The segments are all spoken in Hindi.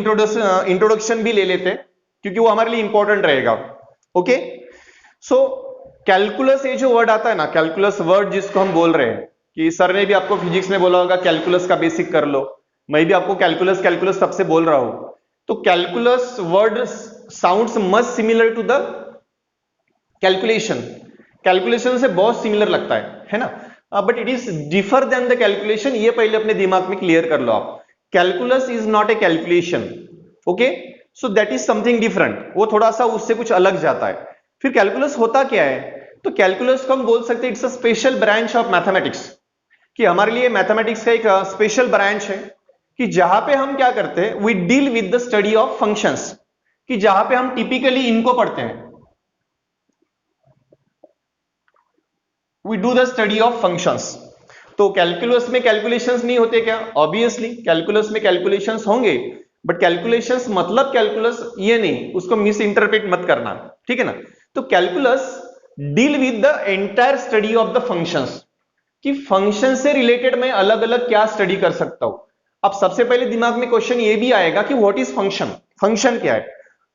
इंट्रोडक्शन भी ले लेते हैं क्योंकि वो हमारे लिए इंपॉर्टेंट रहेगा। ओके, सो कैलकुलस, ये जो वर्ड आता है ना, कैलकुलस वर्ड जिसको हम बोल रहे हैं, कि सर ने भी आपको फिजिक्स में बोला होगा कैलकुलस का बेसिक कर लो, मैं भी आपको कैलकुलस कैलकुलस तब से बोल रहा हूं। तो calculus word sounds much similar to the calculation, calculation से बहुत सिमिलर लगता है ना, but it is differ than the calculation. ये पहले अपने दिमाग में क्लियर कर लो आप, calculus is not a calculation. Okay, so that is something different, वो थोड़ा सा उससे कुछ अलग जाता है। फिर कैलकुलस होता क्या है? तो कैलकुलस को हम बोल सकते हैं it's a special branch of mathematics, कि हमारे लिए मैथमेटिक्स का एक स्पेशल ब्रांच है, कि जहां पे हम क्या करते हैं, we deal with the study of functions, कि जहां पे हम टिपिकली इनको पढ़ते हैं, we do the study of functions. तो कैलकुलस में कैलकुलेशंस नहीं होते क्या? ऑब्वियसली कैलकुलस में कैलकुलेशंस होंगे, बट कैलकुलेशंस मतलब कैलकुलस ये नहीं, उसको मिस इंटरप्रेट मत करना, ठीक है ना। तो calculus deal with the entire study of the functions, कि फंक्शन से रिलेटेड मैं अलग अलग क्या स्टडी कर सकता हूं। अब सबसे पहले दिमाग में क्वेश्चन ये भी आएगा कि व्हाट इज फंक्शन, फंक्शन क्या है?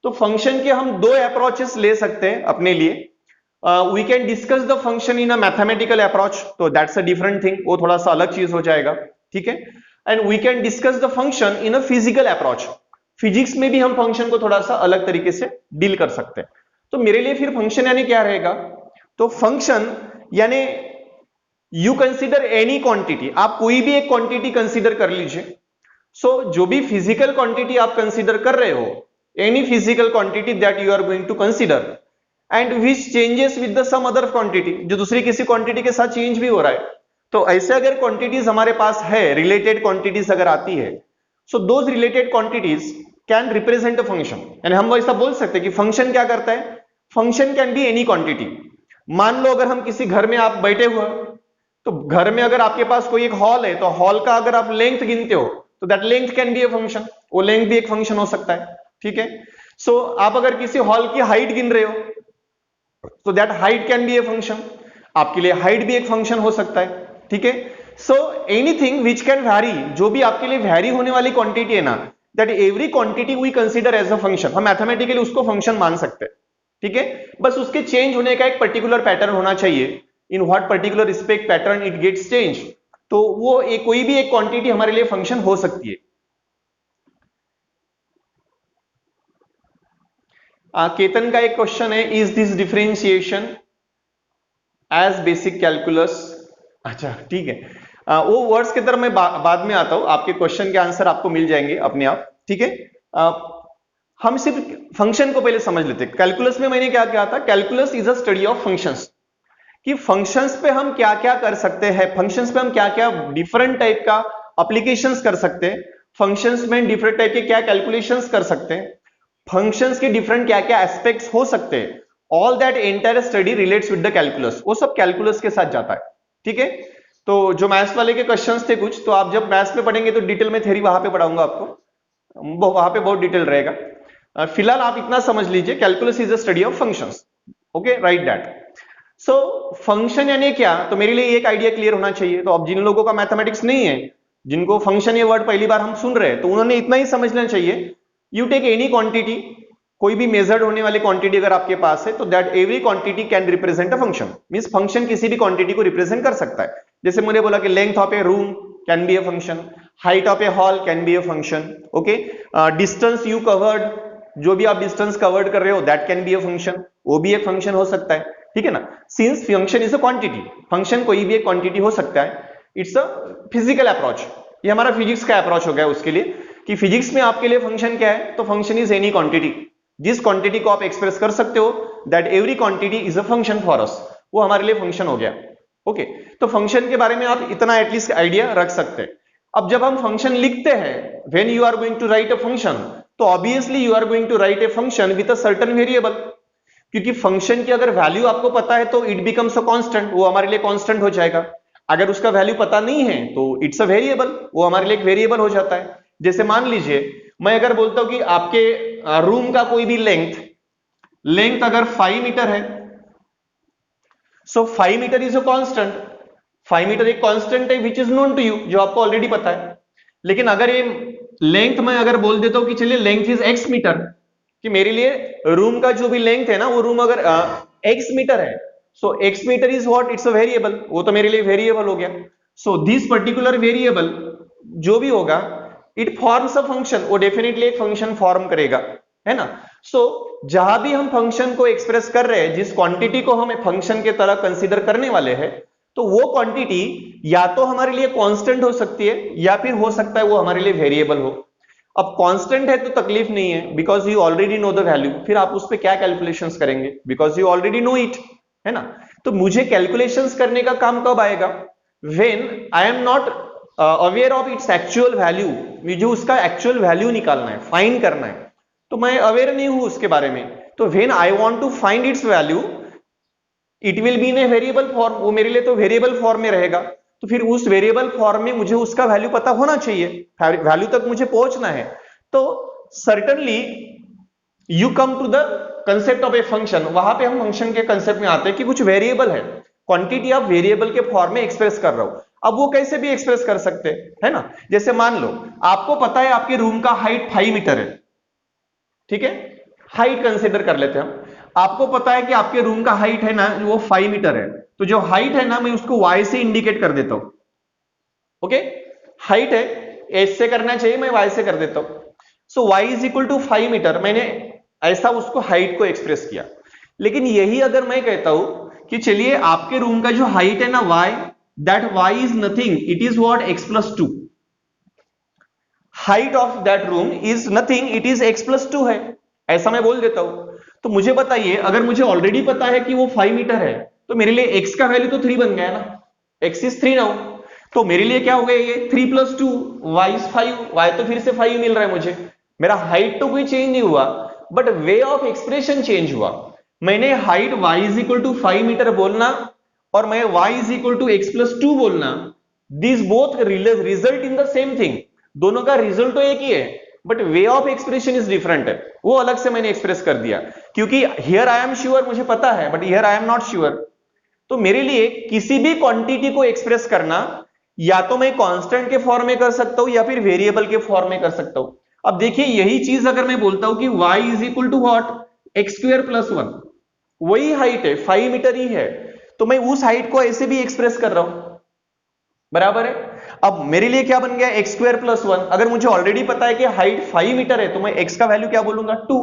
तो फंक्शन के हम दो अप्रोचेस ले सकते हैं अपने लिए। We can discuss the function in a mathematical approach, तो दैट्स अ डिफरेंट थिंग, वो थोड़ा सा अलग चीज हो जाएगा, ठीक है। And we can discuss the function in a physical approach, physics में भी हम फंक्शन को थोड़ा सा अलग तरीके से डील कर सकते हैं। तो मेरे लिए फिर फंक्शन यानी क्या रहेगा? तो फंक्शन यानी यू कंसिडर एनी क्वांटिटी, आप कोई भी एक क्वांटिटी कंसिडर कर लीजिए। सो जो भी फिजिकल क्वांटिटी आप कंसिडर कर रहे हो, any physical quantity that you are going to consider and which changes with the some other quantity, जो दूसरी किसी क्वांटिटी के साथ चेंज भी हो रहा है। तो ऐसे अगर क्वांटिटीज हमारे पास है, रिलेटेड क्वांटिटीज अगर आती है, so those related quantities can represent a function. यानी हम ऐसा बोल सकते हैं कि फंक्शन क्या करता है, function can be any quantity. मान लो अगर हम किसी घर में आप बैठे हुए, तो घर में अगर आपके पास कोई एक हॉल है, तो हॉल का अगर आप लेंथ गिनते हो, तो that length can be a function, वो लेंथ भी एक फंक्शन हो सकता है, ठीक है। सो आप अगर किसी हॉल की हाइट गिन रहे हो, तो that height can be a function, आपके लिए हाइट भी एक फंक्शन हो सकता है, ठीक है। So anything which can vary, जो भी आपके लिए वैरी होने वाली क्वांटिटी है ना, that every quantity we consider as a function, हम मैथमेटिकली उसको फंक्शन मान सकते हैं, ठीक है। बस उसके चेंज होने का एक पर्टिकुलर पैटर्न होना चाहिए, in what particular respect pattern it gets change. तो वो एक कोई भी एक क्वांटिटी हमारे लिए फंक्शन हो सकती है। केतन का एक क्वेश्चन है, is this differentiation as basic calculus? अच्छा ठीक है, वो वर्ड्स की तरफ मैं बाद में आता हूं, आपके क्वेश्चन के आंसर आपको मिल जाएंगे अपने आप, ठीक है। हम सिर्फ फंक्शन को पहले समझ लेते हैं। कैलकुलस में मैंने क्या किया था, calculus is a study of functions, कि फंक्शंस पे हम क्या क्या कर सकते हैं, फंक्शंस पे हम क्या क्या डिफरेंट टाइप का एप्लीकेशंस कर सकते हैं, फंक्शंस में डिफरेंट टाइप के क्या कैलकुलेशंस कर सकते हैं, फंक्शंस के डिफरेंट क्या क्या एस्पेक्ट्स हो सकते हैं, all that entire study relates with the calculus, वो सब कैलकुलस के साथ जाता है, ठीक है। तो जो मैथ्स वाले के क्वेश्चंस थे कुछ, तो आप जब मैथ्स में पढ़ेंगे तो डिटेल में थ्योरी वहां पे पढ़ाऊंगा आपको, वहां पे बहुत डिटेल रहेगा। फिलहाल आप इतना समझ लीजिए, calculus is a study of functions, okay, right that. So function यानी क्या, तो मेरे लिए एक आइडिया क्लियर होना चाहिए। तो अब जिन लोगों का मैथमेटिक्स नहीं है, जिनको फंक्शन ये वर्ड पहली बार हम सुन रहे हैं, तो उन्होंने इतना ही समझ लेना चाहिए, यू टेक एनी क्वांटिटी, कोई भी मेजर्ड होने वाली क्वांटिटी अगर आपके पास है, तो that every quantity can represent a function, means function किसी भी क्वांटिटी को रिप्रेजेंट कर सकता है। जैसे मैंने बोला कि length of A room can be a function, height of A hall can be a function, okay, distance you covered, जो भी आप डिस्टेंस कवर्ड कर रहे हो that can be a function, वो भी एक फंक्शन हो सकता है, ठीक है ना। Since function is a quantity, function कोई भी एक क्वांटिटी हो सकता है, इट्स अ फिजिकल अप्रोच। ये हमारा फिजिक्स का अप्रोच हो गया उसके लिए, कि फिजिक्स में आपके लिए फंक्शन क्या है, तो फंक्शन इज एनी क्वांटिटी, जिस क्वांटिटी को आप एक्सप्रेस कर सकते हो, that every quantity is a function for us, वो हमारे लिए फंक्शन हो गया, ओके। तो फंक्शन के बारे में आप इतना एटलीस्ट आइडिया रख सकते हैं। अब जब हम फंक्शन लिखते हैं, when you are going to write a function, तो obviously you are going to write a function with a certain variable, क्योंकि फंक्शन की अगर वैल्यू आपको पता है तो इट बिकम्स अ कांस्टेंट, वो हमारे लिए कांस्टेंट हो जाएगा। अगर उसका वैल्यू पता नहीं है तो इट्स अ वेरिएबल, वो हमारे लिए एक वेरिएबल हो जाता है। जैसे मान लीजिए मैं अगर बोलता हूं कि आपके रूम का कोई भी लेंथ लेंथ अगर 5 मीटर है, so 5 meter is a constant, 5 meter एक कांस्टेंट है which is known to you, जो आपको ऑलरेडी पता है। लेकिन अगर ये लेंथ मैं अगर बोल देता हूं कि चलिए लेंथ इज x मीटर, कि मेरे लिए रूम का जो भी लेंथ है ना वो रूम अगर x मीटर है, so x meter is what, it's a variable, वो तो मेरे लिए वेरिएबल हो गया। सो दिस पर्टिकुलर वेरिएबल जो भी होगा इट फॉर्म्स अ फंक्शन, वो डेफिनेटली एक फंक्शन फॉर्म करेगा, है ना। सो जहां भी हम फंक्शन को एक्सप्रेस कर रहे हैं, जिस क्वांटिटी को हम फंक्शन के तरह कंसीडर करने वाले हैं, तो वो क्वांटिटी या तो हमारे लिए कांस्टेंट हो सकती है या फिर हो सकता है वो हमारे लिए वेरिएबल हो। अब कांस्टेंट है तो तकलीफ नहीं है, because you already know the value, फिर आप उस पर क्या कैलकुलेशंस करेंगे, because you already know it, है ना। तो मुझे कैलकुलेशंस करने का काम कब आएगा, when I am not aware of its actual value, मुझे उसका एक्चुअल वैल्यू निकालना है, फाइंड करना है, तो मैं अवेयर नहीं हूं उसके बारे में, तो when I want to find its value it will be in a variable form, वो मेरे लिए तो वेरिएबल फॉर्म में रहेगा, तो फिर उस वेरिएबल फॉर्म में मुझे उसका वैल्यू पता होना चाहिए, वैल्यू तक मुझे पहुंचना है। तो certainly you come to the concept of a function, वहां पे हम फंक्शन के कंसेप्ट में आते हैं कि कुछ वेरिएबल है, क्वांटिटी ऑफ वेरिएबल के फॉर्म में एक्सप्रेस कर रहा हूं। अब वो कैसे भी एक्सप्रेस कर सकते हैं, है ना। जैसे मान लो आपको पता है आपके रूम का हाइट 5 मीटर है, ठीक है, हाइट कंसिडर कर लेते हैं हम। आपको पता है कि आपके रूम का हाइट है ना वो 5 मीटर है, तो जो हाइट है ना मैं उसको y से इंडिकेट कर देता हूं, ओके। हाइट है एच से करना चाहिए, मैं y से कर देता हूं। So y is equal to 5 meter, मैंने ऐसा उसको हाइट को एक्सप्रेस किया। लेकिन यही अगर मैं कहता हूं कि चलिए आपके रूम का जो हाइट है ना y, that y is nothing, it is what x+2, height of that room is nothing, it is x+2 है, ऐसा मैं बोल देता हूं। तो मुझे बताइए, अगर मुझे ऑलरेडी पता है कि वो 5 मीटर है, तो मेरे लिए x का वैल्यू तो 3 बन गया ना, x इज 3 नाउ, तो मेरे लिए क्या हो गया ये 3+2, y इज 5, y तो फिर से 5 मिल रहा है मुझे, मेरा हाइट तो कोई चेंज नहीं हुआ, but way of expression change हुआ। मैंने height y is equal to 5 meter बोलना और मैं y is equal to x+2 बोलना, this both result in the same thing, दोनों का रिजल्ट तो एक ही है, but way of expression is different है, वो अलग से मैंने एक्सप्रेस कर दिया, क्योंकि हियर आई एम श्योर, मुझे पता है, but here I am not sure. तो मेरे लिए किसी भी क्वांटिटी को एक्सप्रेस करना या तो मैं कांस्टेंट के फॉर्म में कर सकता हूं या फिर वेरिएबल के फॉर्म में कर सकता हूं। अब देखिए यही चीज अगर मैं बोलता हूं कि y is equal to what, x²+1, वही हाइट है 5 मीटर ही है, तो मैं उस हाइट को ऐसे भी एक्सप्रेस कर रहा हूं, बराबर है। अब मेरे लिए क्या बन गया x²+1, अगर मुझे ऑलरेडी पता है कि हाइट 5 मीटर है तो मैं x का वैल्यू क्या बोलूंगा 2,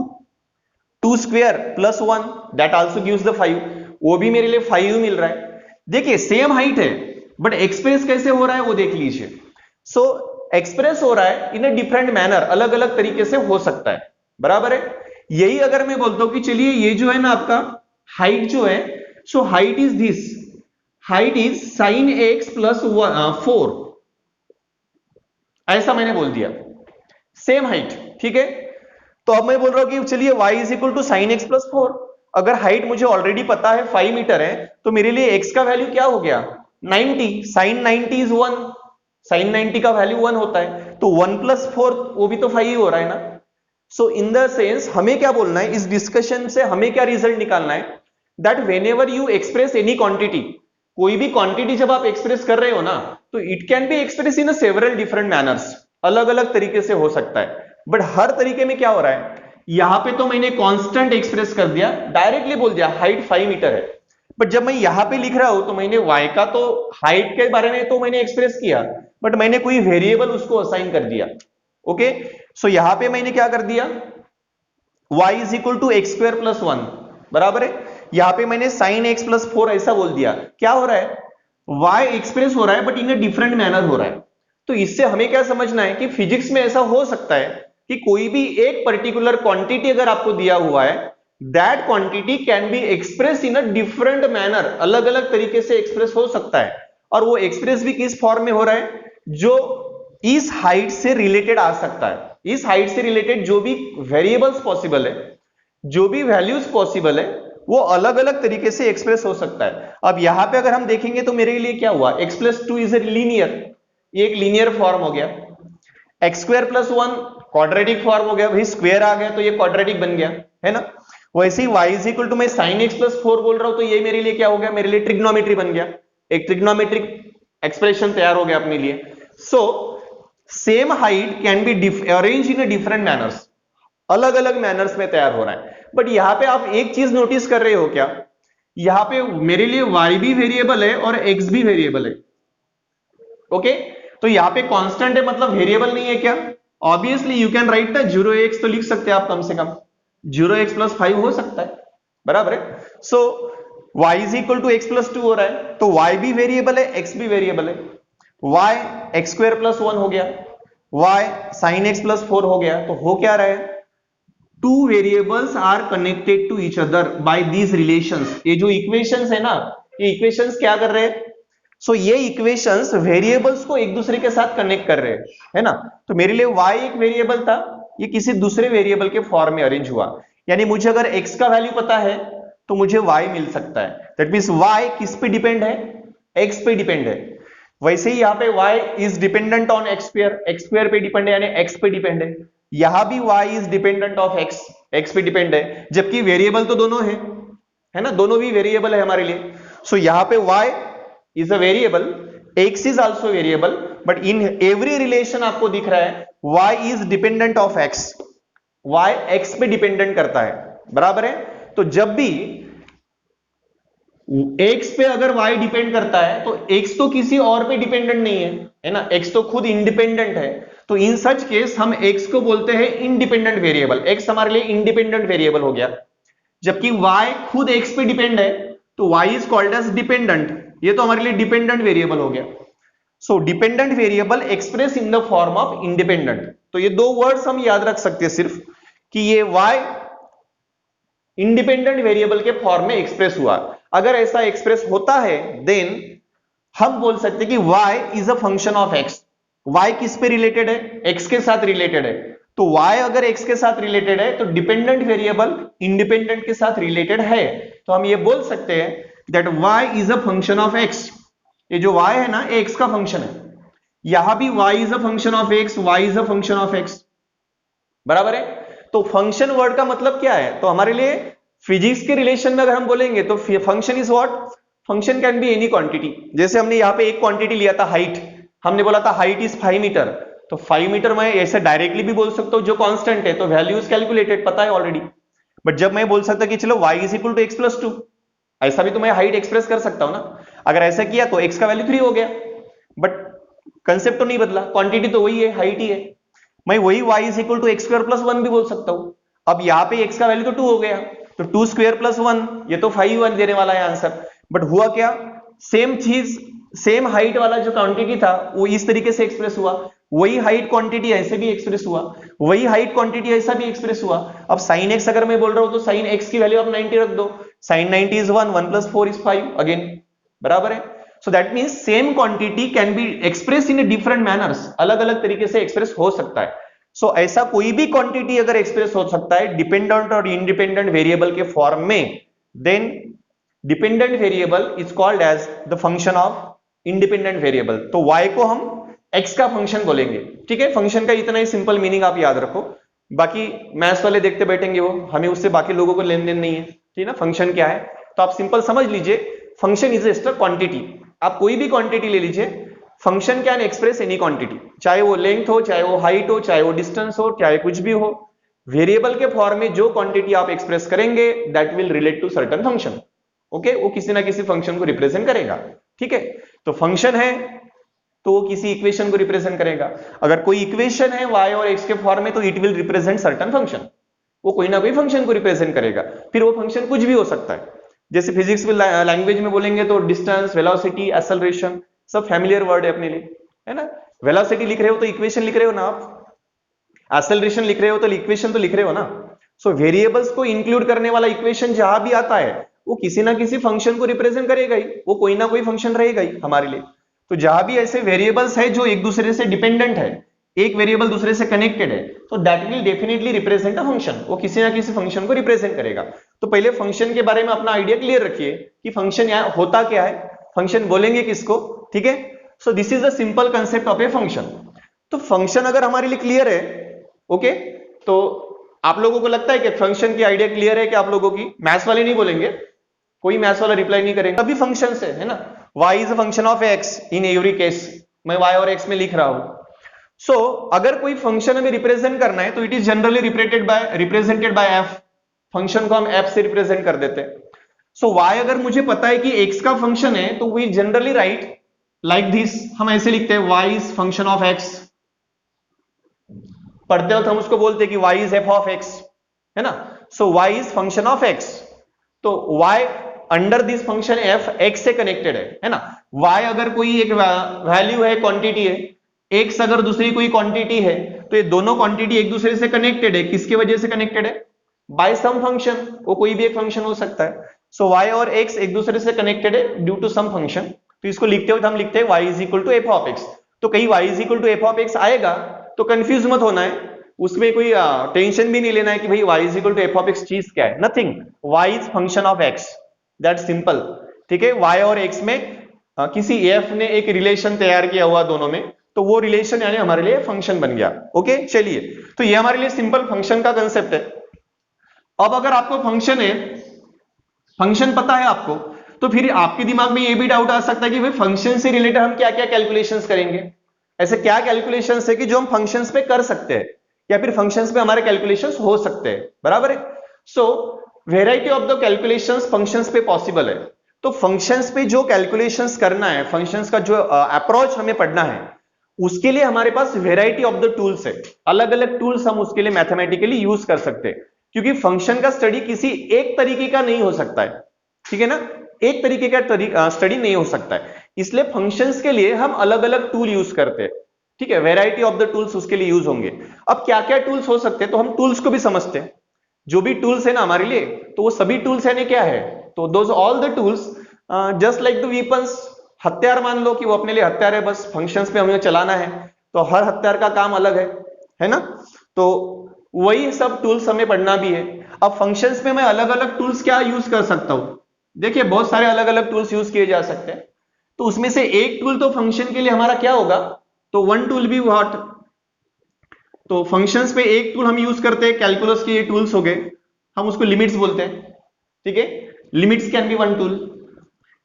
2² + 1 दैट आल्सो गिव्स द 5, वो भी मेरे लिए 5 मिल रहा है। देखिए सेम हाइट है बट एक्सप्रेस कैसे हो रहा है वो देख लीजिए। सो एक्सप्रेस हो रहा है इन ए डिफरेंट मैनर, अलग अलग तरीके से हो सकता है, बराबर है। यही अगर मैं बोलता हूं कि चलिए ये जो है ना आपका हाइट जो है, so height is this, height is sin x + 4, ऐसा मैंने बोल दिया, सेम हाइट, ठीक है। तो अब मैं बोल रहा हूं कि चलिए y is equal to sin x + 4, अगर हाइट मुझे ऑलरेडी पता है 5 मीटर है, तो मेरे लिए x का वैल्यू क्या हो गया 90, sin 90 इज 1, sin 90 का वैल्यू 1 होता है, तो 1 + 4 वो भी तो 5 ही हो रहा है ना। सो इन द सेंस हमें क्या बोलना है इस डिस्कशन से, हमें क्या रिजल्ट निकालना है, that whenever you express any quantity, कोई भी क्वांटिटी जब आप एक्सप्रेस कर रहे हो ना, तो it can be express in several different manners, अलग अलग तरीके से हो सकता है, बट हर तरीके में क्या हो रहा है, यहां पे तो मैंने कांस्टेंट एक्सप्रेस कर दिया, डायरेक्टली बोल दिया हाइट 5 मीटर है, बट जब मैं यहां पे लिख रहा हूं तो मैंने y का तो हाइट के बारे में तो मैंने एक्सप्रेस किया, बट मैंने कोई वेरिएबल उसको असाइन कर दिया, ओके। सो यहां पे मैंने क्या कर दिया y is equal to x²+1, बराबर है, यहां पे मैंने sin x + 4 ऐसा बोल दिया। क्या हो रहा है y एक्सप्रेस हो रहा है but in a different manner हो रहा है। तो इससे हमें क्या समझना है कि फिजिक्स में ऐसा हो सकता है कि कोई भी एक पर्टिकुलर क्वांटिटी अगर आपको दिया हुआ है, that quantity can be express in a different manner, अलग अलग तरीके से एक्सप्रेस हो सकता है, और वो एक्सप्रेस भी किस फॉर्म में हो रहा है, जो इस हाइट से रिलेटेड आ सकता है, इस हाइट से रिलेटेड जो भी वेरिएबल्स पॉसिबल है, जो भी वैल्यूज पॉसिबल है, वो अलग अलग तरीके से एक्सप्रेस हो सकता है। अब यहां पे अगर हम देखेंगे तो मेरे लिए क्या हुआ x+2 इज ए लीनियर, ये एक लीनियर फॉर्म हो गया, x²+1 क्वाड्रेटिक फॉर्म हो गया, भाई स्क्वायर आ गया तो ये क्वाड्रेटिक बन गया, है ना। वैसे ही y इज इक्वल टू मैं sin x + 4 बोल रहा हूं तो ये मेरे लिए क्या हो गया, मेरे लिए ट्रिग्नोमेट्री बन गया, एक ट्रिग्नोमेट्रिक एक्सप्रेशन तैयार हो गया अपने लिए। So same height can be arrange in different manners, अलग अलग मैनर्स में तैयार हो रहा है। बट यहां पे आप एक चीज नोटिस कर रहे हो क्या, यहां पे मेरे लिए y भी वेरिएबल है और x भी वेरिएबल है। ओके, तो यहां पे कांस्टेंट है मतलब वेरिएबल नहीं है क्या? Obviously you can write the 0x तो लिख सकते हैं आप, कम से कम 0x + 5 हो सकता है, बराबर है। सो y = x + 2 हो रहा है, तो y भी वेरिएबल है, x भी वेरिएबल है। y x² + 1 हो गया, y sin x + 4 हो गया, तो हो क्या रहा है, two variables are connected to each other by these relations. ये जो इक्वेशंस है ना, ये इक्वेशंस क्या कर रहे हैं, सो ये इक्वेशंस वेरिएबल्स को एक दूसरे के साथ कनेक्ट कर रहे हैं, है ना। तो मेरे लिए y एक वेरिएबल था, ये किसी दूसरे वेरिएबल के फॉर्म में अरेंज हुआ, यानी मुझे अगर x का वैल्यू पता है तो मुझे y मिल सकता है। दैट मींस y किस पे डिपेंड है, x पे डिपेंड है। वैसे ही यहां पे y is dependent on x² पे डिपेंड है, यानी x पे डिपेंड है। यहां भी y is dependent of x पे डिपेंड है, जबकि वेरिएबल तो दोनों है ना, दोनों भी वेरिएबल है हमारे लिए। सो यहां पे y is a variable, x is also variable, but in every relation आपको दिख रहा है y is dependent of x, y x पे डिपेंडेंट करता है, बराबर है। तो जब भी x पे अगर y डिपेंड करता है तो x तो किसी और पे डिपेंडेंट नहीं है ना, x तो खुद इंडिपेंडेंट है। तो इन सच केस हम x को बोलते हैं इंडिपेंडेंट वेरिएबल, x हमारे लिए इंडिपेंडेंट वेरिएबल हो गया। जबकि y खुद x पे डिपेंड है तो y is called age dependent, ये तो हमारे लिए डिपेंडेंट वेरिएबल हो गया। सो dependent variable express in the form of independent. तो ये दो वर्ड्स हम याद रख सकते हैं सिर्फ, कि ये y इंडिपेंडेंट वेरिएबल के फॉर्म में एक्सप्रेस हुआ। अगर ऐसा एक्सप्रेस होता है देन हम बोल सकते हैं कि y is a function of x। y किस पे रिलेटेड है, x के साथ रिलेटेड है। तो y अगर x के साथ रिलेटेड है तो डिपेंडेंट वेरिएबल इंडिपेंडेंट के साथ रिलेटेड है, तो हम ये बोल सकते हैं that y is a function of x। ये जो y है ना, ये x का फंक्शन है। यहां भी y is a function of x, y is a function of x, बराबर है। तो फंक्शन वर्ड का मतलब क्या है, तो हमारे लिए फिजिक्स के रिलेशन में अगर हम बोलेंगे तो function is what, function can be any quantity. जैसे हमने यहाँ पे एक क्वांटिटी लिया था हाइट, हमने बोला था हाइट इज 5 मीटर, तो 5 मीटर मैं ऐसे डायरेक्टली भी बोल सकता हूँ जो कांस्टेंट है, तो वैल्यू इज कैलकुलेटेड, पता है ऑलरेडी। बट जब मैं बोल सकता कि चलो y = x + 2, ऐसा भी तो मैं हाइट एक्सप्रेस कर सकता हूं ना। अगर ऐसा किया तो x का वैल्यू 3 हो गया, बट कंसेप्ट तो नहीं बदला, क्वांटिटी तो वही है, हाइट ही है। मैं वही y = x² + 1 भी बोल सकता हूं। अब यहां पे x का वैल्यू तो 2 हो गया, तो 2² + 1 ये तो 5 देने वाला है आंसर। बट हुआ क्या, सेम चीज, सेम हाइट वाला जो क्वांटिटी था वो इस तरीके से एक्सप्रेस हुआ, वही हाइट क्वांटिटी ऐसे भी एक्सप्रेस हुआ, वही हाइट क्वांटिटी ऐसा भी एक्सप्रेस हुआ। अब sin x अगर मैं बोल रहा हूं तो sin x की वैल्यू आप 90 रख दो, sin 90 is 1, 1 + 4 is 5 अगेन, बराबर है। So that means same quantity can be express in different manners, अलग अलग तरीके से एक्सप्रेस हो सकता है। सो ऐसा कोई भी क्वांटिटी अगर एक्सप्रेस हो सकता है डिपेंडेंट और इंडिपेंडेंट वेरिएबल के फॉर्म में, then dependent variable is called as the function of independent variable. तो y को हम x का फंक्शन बोलेंगे, ठीक है। फंक्शन का इतना ही सिंपल मीनिंग आप याद रखो, बाकी मैथ्स वाले देखते बैठेंगे वो, हमें उससे बाकी लोगों को लेन देन नहीं है, ठीक है ना। फंक्शन क्या है तो आप सिंपल समझ लीजिए, function is just a quantity. आप कोई भी क्वांटिटी ले लीजिए, function can express any quantity, चाहे वो लेंथ हो, चाहे वो हाइट हो, चाहे वो डिस्टेंस हो, चाहे कुछ भी हो। वेरिएबल के फॉर्म में जो क्वांटिटी आप एक्सप्रेस करेंगे that will relate to certain function, okay, वो किसी ना किसी फंक्शन को रिप्रेजेंट करेगा, ठीक है। तो फंक्शन है तो वो किसी इक्वेशन को रिप्रेजेंट करेगा। अगर कोई इक्वेशन है y और x के फॉर्म में तो it will represent certain function, वो कोई ना कोई फंक्शन को रिप्रेजेंट करेगा। फिर वो फंक्शन कुछ भी हो सकता है, जैसे फिजिक्स में लैंग्वेज में बोलेंगे तो डिस्टेंस, वेलोसिटी, एक्सेलरेशन सब फैमिलियर वर्ड है अपने लिए, है ना। वेलोसिटी लिख रहे हो तो इक्वेशन लिख रहे हो ना आप, एक्सेलरेशन लिख रहे हो तो इक्वेशन तो लिख रहे हो ना। सो वेरिएबल्स को इंक्लूड करने वाला इक्वेशन जहां भी आता है वो किसी ना किसी फंक्शन को रिप्रेजेंट करेगा ही, वो कोई ना कोई फंक्शन रहेगा ही हमारे लिए। तो जहां भी ऐसे वेरिएबल्स है जो एक दूसरे से डिपेंडेंट है, एक वेरिएबल दूसरे से कनेक्टेड है, तो that will definitely represent a function, वो किसी ना किसी फंक्शन को रिप्रेजेंट करेगा। तो पहले फंक्शन के बारे में अपना आइडिया क्लियर रखिए कि फंक्शन यहाँ होता क्या है, फंक्शन बोलेंगे किसको, ठीक है। सो this is the simple concept of a function. तो फंक्शन अगर हमारे लिए क्लियर है, ओके, तो आप लोगों को लगता है कि फंक्शन की आइडिया क्लियर है कि आप लोगों की, मैथ्स वाले नहीं बोलेंगे, कोई मैथ्स वाला रिप्लाई नहीं करेंगे, सभी फंक्शन है ना। y is a function of x in every case, मैं y और x में लिख रहा हूं, सो अगर कोई फंक्शन हमें रिप्रेजेंट करना है तो it is generally represented by F. Function को हम एफ से रिप्रेजेंट कर देते हैं। सो वाई अगर मुझे पता है कि एक्स का फंक्शन है तो we generally write like this, हम ऐसे लिखते हैं y is function of x. पढ़ते वक्त हम उसको बोलते हैं कि y is f of x, है ना। So y is function of x, तो y under this function f x से कनेक्टेड है ना। वाई अगर कोई एक वैल्यू है, क्वांटिटी है, एक्स अगर दूसरी कोई क्वांटिटी है, तो ये दोनों क्वांटिटी एक दूसरे से कनेक्टेड है। किसकी वजह से कनेक्टेड है? बाय सम फंक्शन। वो कोई भी एक फंक्शन हो सकता है। सो वाई और एक्स एक दूसरे से कनेक्टेड है ड्यू टू सम फंक्शन। तो इसको लिखते हुए हम लिखते हैं y is equal to f of x. तो कहीं y is equal to f of x आएगा तो कंफ्यूज मत होना है, उसमें कोई टेंशन भी नहीं लेना है कि भाई y is equal to f of x चीज क्या है। Nothing, y is function of x, that simple. ठीक है, y और x में किसी f ने एक रिलेशन तैयार किया हुआ दोनों में, तो वो रिलेशन यानी हमारे लिए फंक्शन बन गया। ओके, चलिए, तो ये हमारे लिए सिंपल फंक्शन का कंसेप्ट है। अब अगर आपको फंक्शन है, फंक्शन पता है आपको, तो फिर आपके दिमाग में ये भी डाउट आ सकता है कि भाई फंक्शन से रिलेटेड हम क्या क्या कैलकुलेशंस करेंगे। ऐसे क्या कैलकुलेशंस है कि जो हम फंक्शंस पे कर सकते हैं या फिर फंक्शंस पे हमारे कैलकुलेशंस हो सकते हैं, बराबर है। So variety of the calculations functions पे पॉसिबल है। तो फंक्शंस पे जो कैलकुलेशंस करना है, फंक्शंस का जो अप्रोच हमें पढ़ना है, उसके लिए हमारे पास वेराइटी ऑफ द टूल्स है। अलग अलग टूल्स हम उसके लिए मैथमेटिकली यूज कर सकते हैं, क्योंकि फंक्शन का स्टडी किसी एक तरीके का नहीं हो सकता है। ठीक है ना, एक तरीके का स्टडी नहीं हो सकता है, इसलिए फंक्शंस के लिए हम अलग अलग टूल यूज करते हैं। ठीक है, वेराइटी ऑफ द टूल्स उसके लिए यूज होंगे। अब क्या क्या टूल्स हो सकते हैं, तो हम टूल्स को भी समझते हैं। जो भी टूल्स है ना हमारे लिए, तो वो सभी टूल्स यानी क्या है, तो those all the tools just like the weapons. हथियार मान लो कि वो अपने लिए हथियार है, बस फंक्शंस पे हमें चलाना है, तो हर हथियार का काम अलग है ना। तो वही सब टूल्स हमें पढ़ना भी है। अब फंक्शंस में मैं अलग अलग टूल्स क्या यूज कर सकता हूं, देखिए बहुत सारे अलग अलग टूल्स यूज किए जा सकते हैं। तो उसमें से एक टूल तो फंक्शन के लिए हमारा क्या होगा, तो वन टूल भी व्हाट, तो फंक्शंस पे एक टूल हम यूज करते हैं, कैलकुलस के ये टूल्स हो गए, हम उसको लिमिट्स बोलते हैं। ठीक है, limits can be one tool,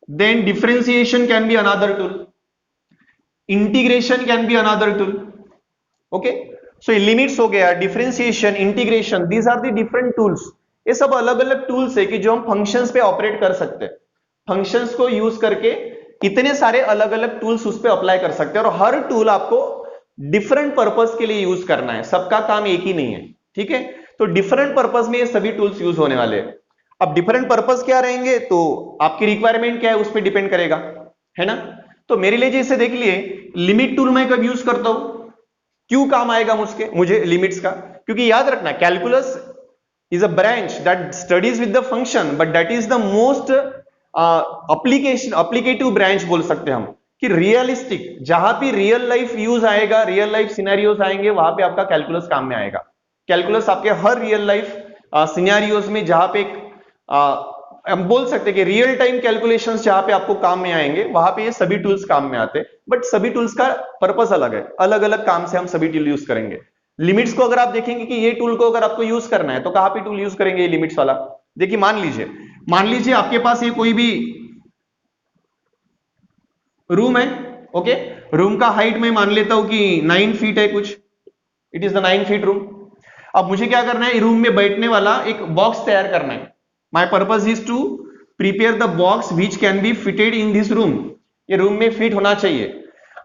then differentiation can be another tool, integration can be another tool. Okay, so limits हो गया, differentiation, integration, these are the different tools. ये सब अलग अलग टूल्स है कि जो हम फंक्शंस पे ऑपरेट कर सकते हैं। फंक्शंस को यूज करके इतने सारे अलग अलग टूल्स उस पे अप्लाई कर सकते हैं, और हर टूल आपको डिफरेंट पर्पस के लिए यूज करना है, सबका काम एक ही नहीं है। ठीक है, तो डिफरेंट पर्पस में ये सभी टूल्स यूज होने वाले हैं। अब डिफरेंट पर्पस क्या रहेंगे, तो आपकी रिक्वायरमेंट क्या है उस पर डिपेंड करेगा, है ना। तो मेरे लिए जैसे देख लिए, लिमिट टूल मैं कब यूज करता हूं, क्यों काम आएगा मुझे लिमिट्स का, क्योंकि याद रखना calculus is a branch that studies with the function, but that is the most applicative branch बोल सकते हैं हम, कि रियलिस्टिक, जहां भी रियल लाइफ यूज आएगा, रियल लाइफ सिनेरियोज आएंगे, वहां पे आपका कैलकुलस काम में आएगा। कैलकुलस आपके हर रियल लाइफ सिनेरियोज में, जहां पे हम बोल सकते हैं कि रियल टाइम कैलकुलेशंस जहां पे आपको काम में आएंगे, वहां पे ये सभी टूल्स काम में आते हैं। बट सभी टूल्स का पर्पस अलग है, अलग अलग काम से हम सभी टूल यूज करेंगे। लिमिट्स को अगर आप देखेंगे कि ये टूल को अगर आपको यूज करना है, तो कहां पे टूल यूज करेंगे ये लिमिट्स वाला। देखिए मान लीजिए आपके पास ये कोई भी रूम है। ओके, रूम का हाइट मैं मान लेता हूं कि 9 फीट है कुछ, it is the 9 feet room. अब मुझे क्या करना है, रूम में बैठने वाला एक बॉक्स तैयार करना है। My purpose is to prepare the box which can be fitted in this room. ये रूम में फिट होना चाहिए।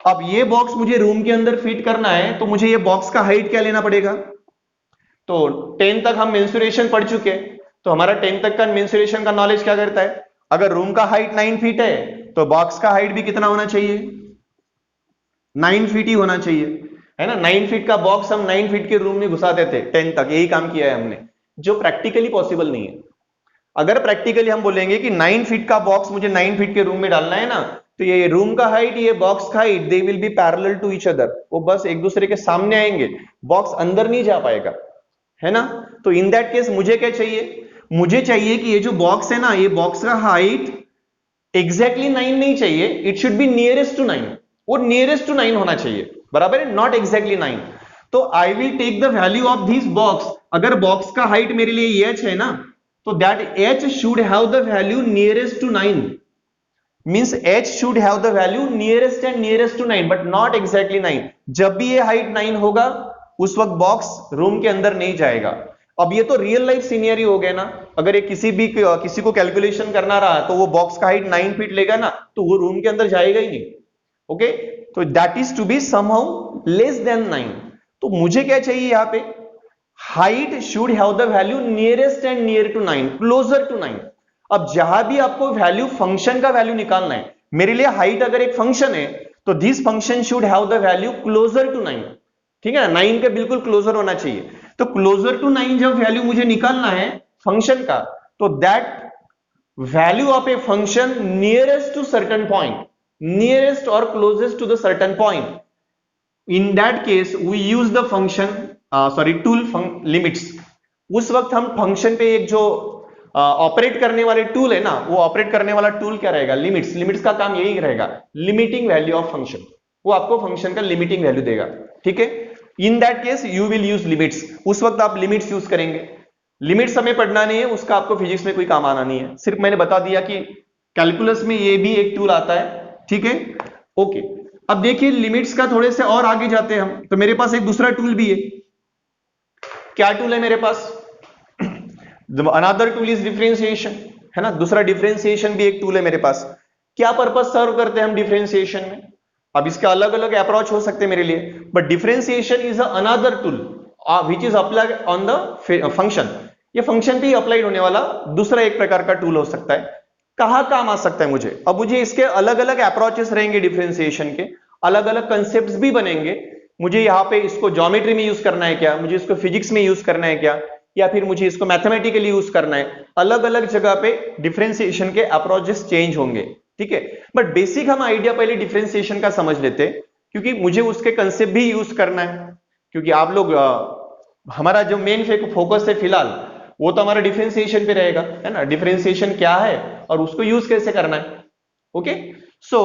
अब ये बॉक्स मुझे रूम के अंदर फिट करना है, तो मुझे ये बॉक्स का हाइट क्या लेना पड़ेगा, तो 10 तक हम मेंसुरेशन पढ़ चुके, तो हमारा 10 तक का मेंसुरेशन का नॉलेज क्या करता है, अगर रूम का हाइट 9 फीट है तो बॉक्स का हाइट भी कितना होना चाहिए, 9 फीट ही होना चाहिए, है ना। 9 फीट का बॉक्स हम 9 फीट के रूम में घुसा देते 10 तक, यही काम किया है हमने, जो प्रैक्टिकली पॉसिबल नहीं है। अगर प्रैक्टिकली हम बोलेंगे कि 9 फीट का बॉक्स मुझे 9 फीट के रूम में डालना है ना, तो ये रूम का हाइट, ये बॉक्स का height, they will be parallel to each other, वो बस एक दूसरे के सामने आएंगे, बॉक्स अंदर नहीं जा पाएगा, है ना। तो इन दैट केस मुझे क्या चाहिए, मुझे चाहिए कि ये जो बॉक्स है ना, ये बॉक्स का हाइट एग्जैक्टली 9 नहीं चाहिए, it should be nearest to 9, वो नियरेस्ट टू 9 होना चाहिए, बराबर है, नॉट एग्जैक्टली 9। तो I will take the value of this box, अगर बॉक्स का हाइट मेरे लिए h है ना, तो that h should have the value nearest to 9, means h should have the value nearest and nearest to 9 but not exactly 9, जब भी ये हाइट 9 होगा उस वक्त बॉक्स रूम के अंदर नहीं जाएगा। अब ये तो रियल लाइफ सिनेरियो हो गया ना, अगर ये किसी को कैलकुलेशन करना रहा तो वो बॉक्स का हाइट 9 फीट लेगा ना, तो वो रूम के अंदर जाएगा ही नहीं। ओके, तो that is to be somehow less than 9। तो मुझे क्या चाहिए यहां पे, height should have the value nearest and near to 9, closer to 9। अब जहां भी आपको वैल्यू, फंक्शन का वैल्यू निकालना है, मेरे लिए हाइट अगर एक फंक्शन है तो this function should have the value closer to 9। ठीक है ना, 9 के बिल्कुल क्लोजर होना चाहिए। तो क्लोजर टू 9 जब वैल्यू मुझे निकालना है फंक्शन का, तो that value of a function nearest to certain point, nearest और closest to the certain point, in that case we use the function tool limits. उस वक्त हम फंक्शन पे एक जो ऑपरेट करने वाले टूल है ना, वो ऑपरेट करने वाला टूल क्या रहेगा, लिमिट्स। लिमिट्स का काम यही रहेगा, लिमिटिंग वैल्यू ऑफ फंक्शन। वो आपको फंक्शन का लिमिटिंग वैल्यू देगा। ठीक है, इन that case you will use limits. उस वक्त आप लिमिट्स यूज करेंगे। लिमिट्स हमें पढ़ना नहीं है, उसका आपको फिजिक्स में कोई काम आना नहीं है, सिर्फ मैंने बता दिया कि कैलकुलस में ये भी एक टूल आता है। ठीक है, ओके। अब देखिए लिमिट्स का थोड़े से और आगे जाते हैं हम, तो मेरे पास एक दूसरा टूल भी है। क्या टूल है मेरे पास, अनदर टूल इज डिफरेंशिएशन, है ना। दूसरा डिफरेंशिएशन भी एक टूल है मेरे पास। क्या पर्पस सर्व करते हैं हम डिफरेंशिएशन में, अब इसके अलग अलग अप्रोच हो सकते हैं मेरे लिए, but differentiation is another tool which is applied on the function. ये फंक्शन पे अप्लाइड होने वाला दूसरा एक प्रकार का टूल हो सकता है। कहां काम आ सकता है मुझे, अब मुझे इसके अलग अलग अप्रोचेस रहेंगे डिफरेंशिएशन के, अलग अलग कंसेप्ट्स भी बनेंगे। मुझे यहाँ पे इसको ज्योमेट्री में यूज करना है क्या, मुझे इसको फिजिक्स में यूज करना है क्या, या फिर मुझे इसको मैथमेटिकली यूज करना है। अलग अलग जगह पे डिफरेंशिएशन के अप्रोचेस चेंज होंगे। ठीक है, बट बेसिक हम आइडिया पहले डिफरेंशिएशन का समझ लेते हैं, क्योंकि मुझे उसके कंसेप्ट भी यूज करना है। क्योंकि आप लोग हमारा जो मेन फोकस है फिलहाल, वो तो हमारा डिफरेंशिएशन पे रहेगा, है ना। डिफरेंशिएशन क्या है और उसको यूज कैसे करना है। ओके, सो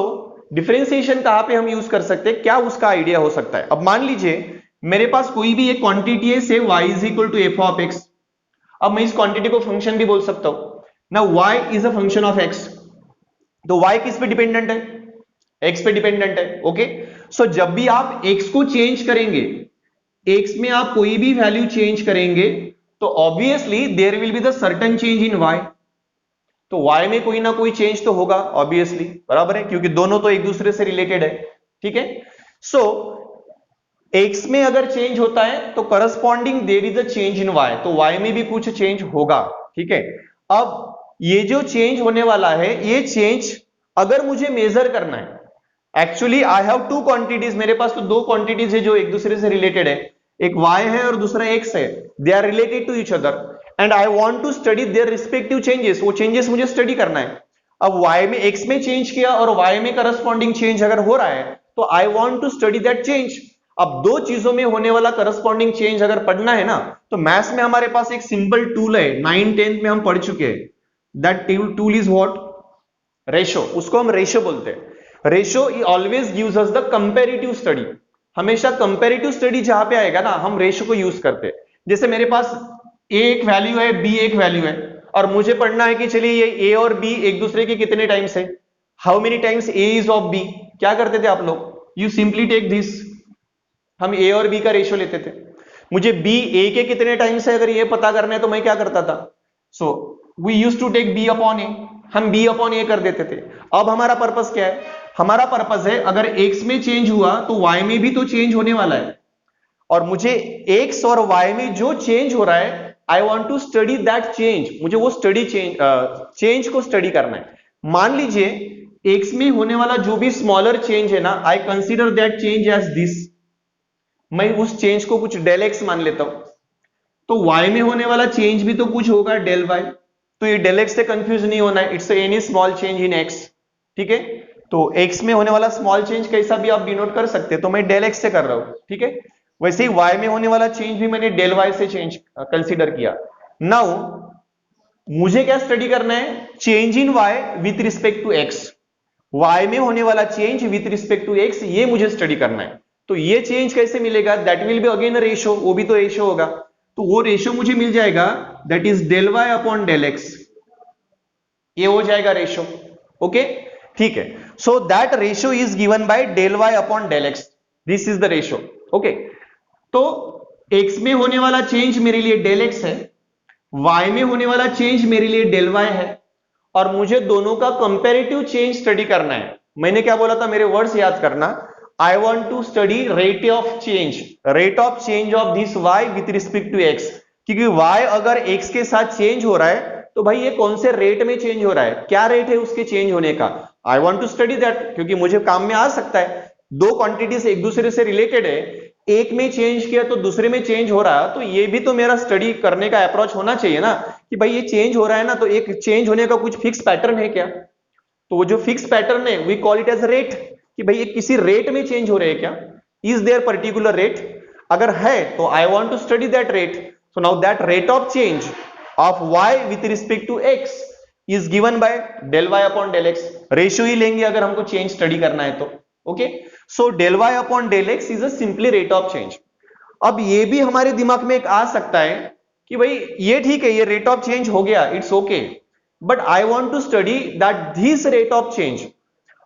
डिफरेंशिएशन कहां पे हम यूज कर सकते हैं, क्या उसका आइडिया हो सकता है। अब मान लीजिए मेरे पास कोई भी एक क्वांटिटी है, say y is equal to f of x. अब मैं इस क्वांटिटी को फंक्शन भी बोल सकता हूं ना, y is a function of x। तो y किस पे डिपेंडेंट है, x पे डिपेंडेंट है। ओके, सो जब भी आप x को चेंज करेंगे, x में आप कोई भी वैल्यू चेंज करेंगे, तो obviously there will be the certain change in y। तो y में कोई ना कोई चेंज तो होगा ऑब्वियसली, बराबर है, क्योंकि दोनों तो एक दूसरे से रिलेटेड है। ठीक है, सो x में अगर चेंज होता है तो corresponding there is a change in y, तो y में भी कुछ चेंज होगा। ठीक है, अब ये जो चेंज होने वाला है, ये चेंज अगर मुझे मेजर करना है, actually I have two quantities, मेरे पास तो दो क्वांटिटीज है जो एक दूसरे से रिलेटेड है, एक y है और दूसरा x है। They are related to each other and I want to study their respective changes. वो चेंजेस मुझे स्टडी करना है। अब y में x में चेंज किया और y में करस्पॉन्डिंग चेंज अगर हो रहा है, तो I want to study that change. अब दो चीजों में होने वाला करस्पॉन्डिंग चेंज अगर पढ़ना है ना, तो मैथ्स में हमारे पास एक सिंपल टूल है, 9 10th में हम पढ़ चुके हैं। That tool is what, ratio. उसको हम रेशो बोलते हैं। Ratio always gives us the comparative study. हमेशा कंपैरेटिव स्टडी जहां पे आएगा ना, हम रेशो को यूज करते हैं। जैसे मेरे पास a एक वैल्यू है, b एक वैल्यू है, और मुझे पढ़ना है कि चलिए ये a और b एक दूसरे के कितने टाइम्स है, how many times a is of b। क्या करते थे आप लोग, यू सिंपली टेक दिस, हम a और b का रेशियो लेते थे। मुझे b a के कितने टाइम्स है अगर ये पता करना है, तो मैं क्या करता था, so we used to take b upon a, हम b अपॉन a कर देते थे। अब हमारा पर्पस क्या है, हमारा पर्पस है अगर x में चेंज हुआ तो y में भी तो चेंज होने वाला है, और मुझे x और y में जो चेंज हो रहा है, I want to study that change. मुझे वो स्टडी चेंज को स्टडी करना है। मान लीजिए x में होने वाला जो भी स्मॉलर चेंज है ना, I consider that change as this. मैं उस चेंज को कुछ डेल x मान लेता हूं, तो y में होने वाला चेंज भी तो कुछ होगा डेल y। तो ये डेल x से कंफ्यूज नहीं होना है, it's any small change in x। ठीक है, तो x में होने वाला स्मॉल चेंज कैसा भी आप डिनोट कर सकते हैं, तो मैं डेल x से कर रहा हूं। ठीक है, वैसे ही y में होने वाला चेंज भी मैंने डेल y से चेंज कंसीडर किया। नाउ मुझे क्या स्टडी करना है, change in y with respect to x। y में होने वाला change with respect to x, ये मुझे स्टडी करना है। तो ये चेंज कैसे मिलेगा, that will be again ratio, वो भी तो रेशो होगा। तो वो रेशो मुझे मिल जाएगा, that is del y upon del x, ये हो जाएगा रेशो। ओके, ठीक है, so that ratio is given by del y upon del x। This is the ratio. Okay, तो x में होने वाला चेंज मेरे लिए डेल x है, y में होने वाला चेंज मेरे लिए डेल y है, और मुझे दोनों का कंपैरेटिव चेंज स्टडी करना है। मैंने क्या बोला था, मेरे वर्ड्स याद करना। I want to study rate of change of this y with respect to x, क्योंकि y अगर x के साथ चेंज हो रहा है तो भाई ये कौन से रेट में चेंज हो रहा है, क्या रेट है उसके चेंज होने का। I want to study that, क्योंकि मुझे काम में आ सकता है। दो क्वांटिटीज एक दूसरे से रिलेटेड है, एक में चेंज किया तो दूसरे में चेंज हो रहा है, तो ये भी तो मेरा स्टडी करने का अप्रोच होना चाहिए ना, कि भाई ये चेंज हो रहा है ना, तो एक चेंज होने का कुछ फिक्स पैटर्न है क्या। तो वो जो फिक्स पैटर्न है we call it as rate, कि भाई ये किसी रेट में चेंज हो रहे हैं क्या, इज देयर पर्टिकुलर रेट। अगर है तो I want to study that rate. So now that rate of change of y with respect to x is given by del y upon del x। Ratio ही लेंगे अगर हमको चेंज स्टडी करना है तो। Okay, so del y upon del x is a simply rate of change. अब ये भी हमारे दिमाग में एक आ सकता है कि भाई ये ठीक है, ये रेट ऑफ चेंज हो गया, it's okay, but I want to study that this rate of change,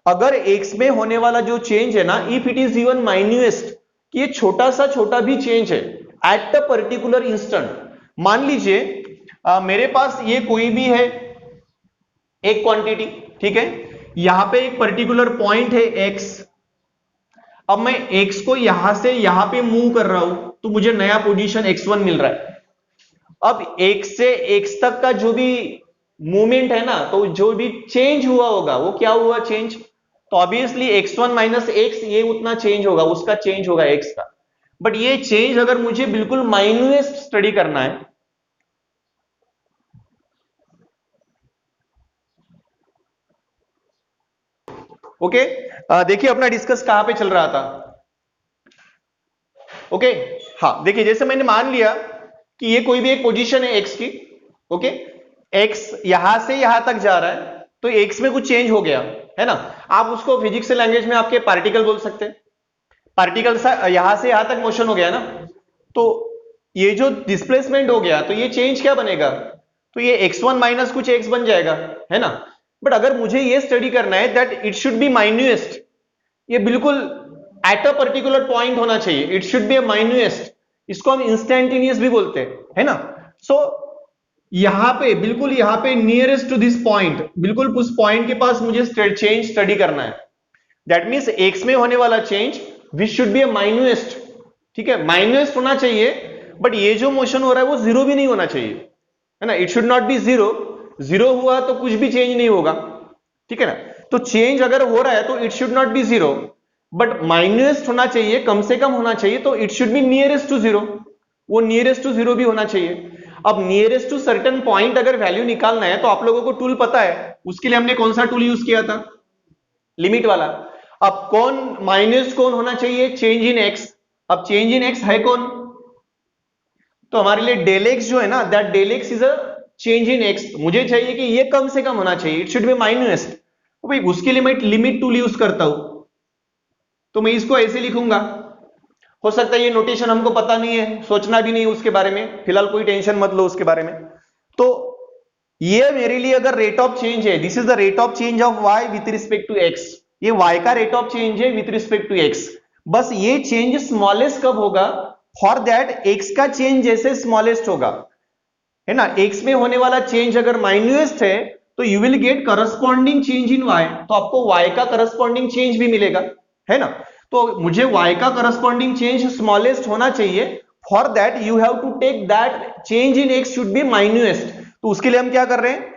अगर x में होने वाला जो चेंज है ना, if it is even minutest, कि ये छोटा सा छोटा भी चेंज है एट अ पर्टिकुलर इंस्टेंट। मान लीजिए मेरे पास ये कोई भी है एक क्वांटिटी, ठीक है, यहां पे एक पर्टिकुलर पॉइंट है x। अब मैं x को यहां से यहां पे मूव कर रहा हूं तो मुझे नया पोजीशन x1 मिल रहा है। अब x से x तक का जो भी मूवमेंट है ना, तो जो भी चेंज हुआ होगा वो क्या हुआ चेंज, तो ऑब्वियसली x1 माइनस x ये उतना चेंज होगा, उसका चेंज होगा x का। बट ये चेंज अगर मुझे बिल्कुल माइन्यूएस्ट स्टडी करना है, ओके, देखिए अपना डिस्कस कहां पे चल रहा था। ओके, हाँ देखिए, जैसे मैंने मान लिया कि ये कोई भी एक पोजीशन है x की, ओके, x यहां से यहां तक जा रहा है, तो x में कुछ चेंज हो गया है ना। आप उसको फिजिक्स लैंग्वेज में आपके पार्टिकल बोल सकते हैं। पार्टिकल यहां से यहां तक मोशन हो गया ना, तो ये जो डिस्प्लेसमेंट हो गया, तो ये चेंज क्या बनेगा, तो ये x1 माइनस कुछ x बन जाएगा, है ना। बट अगर मुझे ये स्टडी करना है दैट इट शुड बी माइन्यूएस्ट, ये बिल्कुल एट अ पर्टिकुलर पॉइंट होना चाहिए, इट शुड बी अ माइन्यूएस्ट, इसको हम इंस्टेंटेनियस भी बोलते हैं, है ना। सो यहां पे बिल्कुल यहां पे नियरेस्ट टू दिस पॉइंट, बिल्कुल उस पॉइंट के पास मुझे चेंज स्टडी करना है। दैट मींस x में होने वाला change which should be a minutest, ठीक है, माइन्यूएस्ट होना चाहिए। बट ये जो मोशन हो रहा है वो जीरो भी नहीं होना चाहिए, है ना, it should not be zero. Zero हुआ तो कुछ भी चेंज नहीं होगा, ठीक है ना। तो चेंज अगर हो रहा है तो it should not be zero, but minutest होना चाहिए, कम से कम होना चाहिए, तो it should be nearest to zero, वो नियरेस्ट टू जीरो भी होना चाहिए। अब नियरेस्ट टू सर्टेन पॉइंट अगर वैल्यू निकालना है तो आप लोगों को टूल पता है, उसके लिए हमने कौन सा टूल यूज किया था, लिमिट वाला। अब कौन माइनस कौन होना चाहिए, चेंज इन एक्स। अब चेंज इन एक्स है कौन, तो हमारे लिए डेल एक्स जो है ना, that del x is a change in x. मुझे चाहिए कि ये कम से कम होना चाहिए, इट शुड बी माइनस। तो भाई उसके लिए मैं लिमिट टूल यूज करता हूं, तो मैं इसको ऐसे लिखूंगा। हो सकता है ये नोटेशन हमको पता नहीं है, सोचना भी नहीं उसके बारे में, फिलहाल कोई टेंशन मत लो उसके बारे में। तो ये मेरे लिए अगर रेट ऑफ चेंज है, this is the rate of change of y with respect to x, ये y का रेट ऑफ चेंज है विथ रिस्पेक्ट टू x। बस ये चेंज स्मॉलेस्ट कब होगा, फॉर दैट x का चेंज जैसे स्मॉलेस्ट होगा, है ना। x में होने वाला चेंज अगर माइन्यूएस्ट है तो you will get corresponding change in y, तो आपको y का करस्पॉन्डिंग चेंज भी मिलेगा, है ना। तो मुझे y का करस्पॉन्डिंग चेंज स्मॉलेस्ट होना चाहिए, for that you have to take that change in x should be minutest. तो उसके लिए हम क्या कर रहे हैं,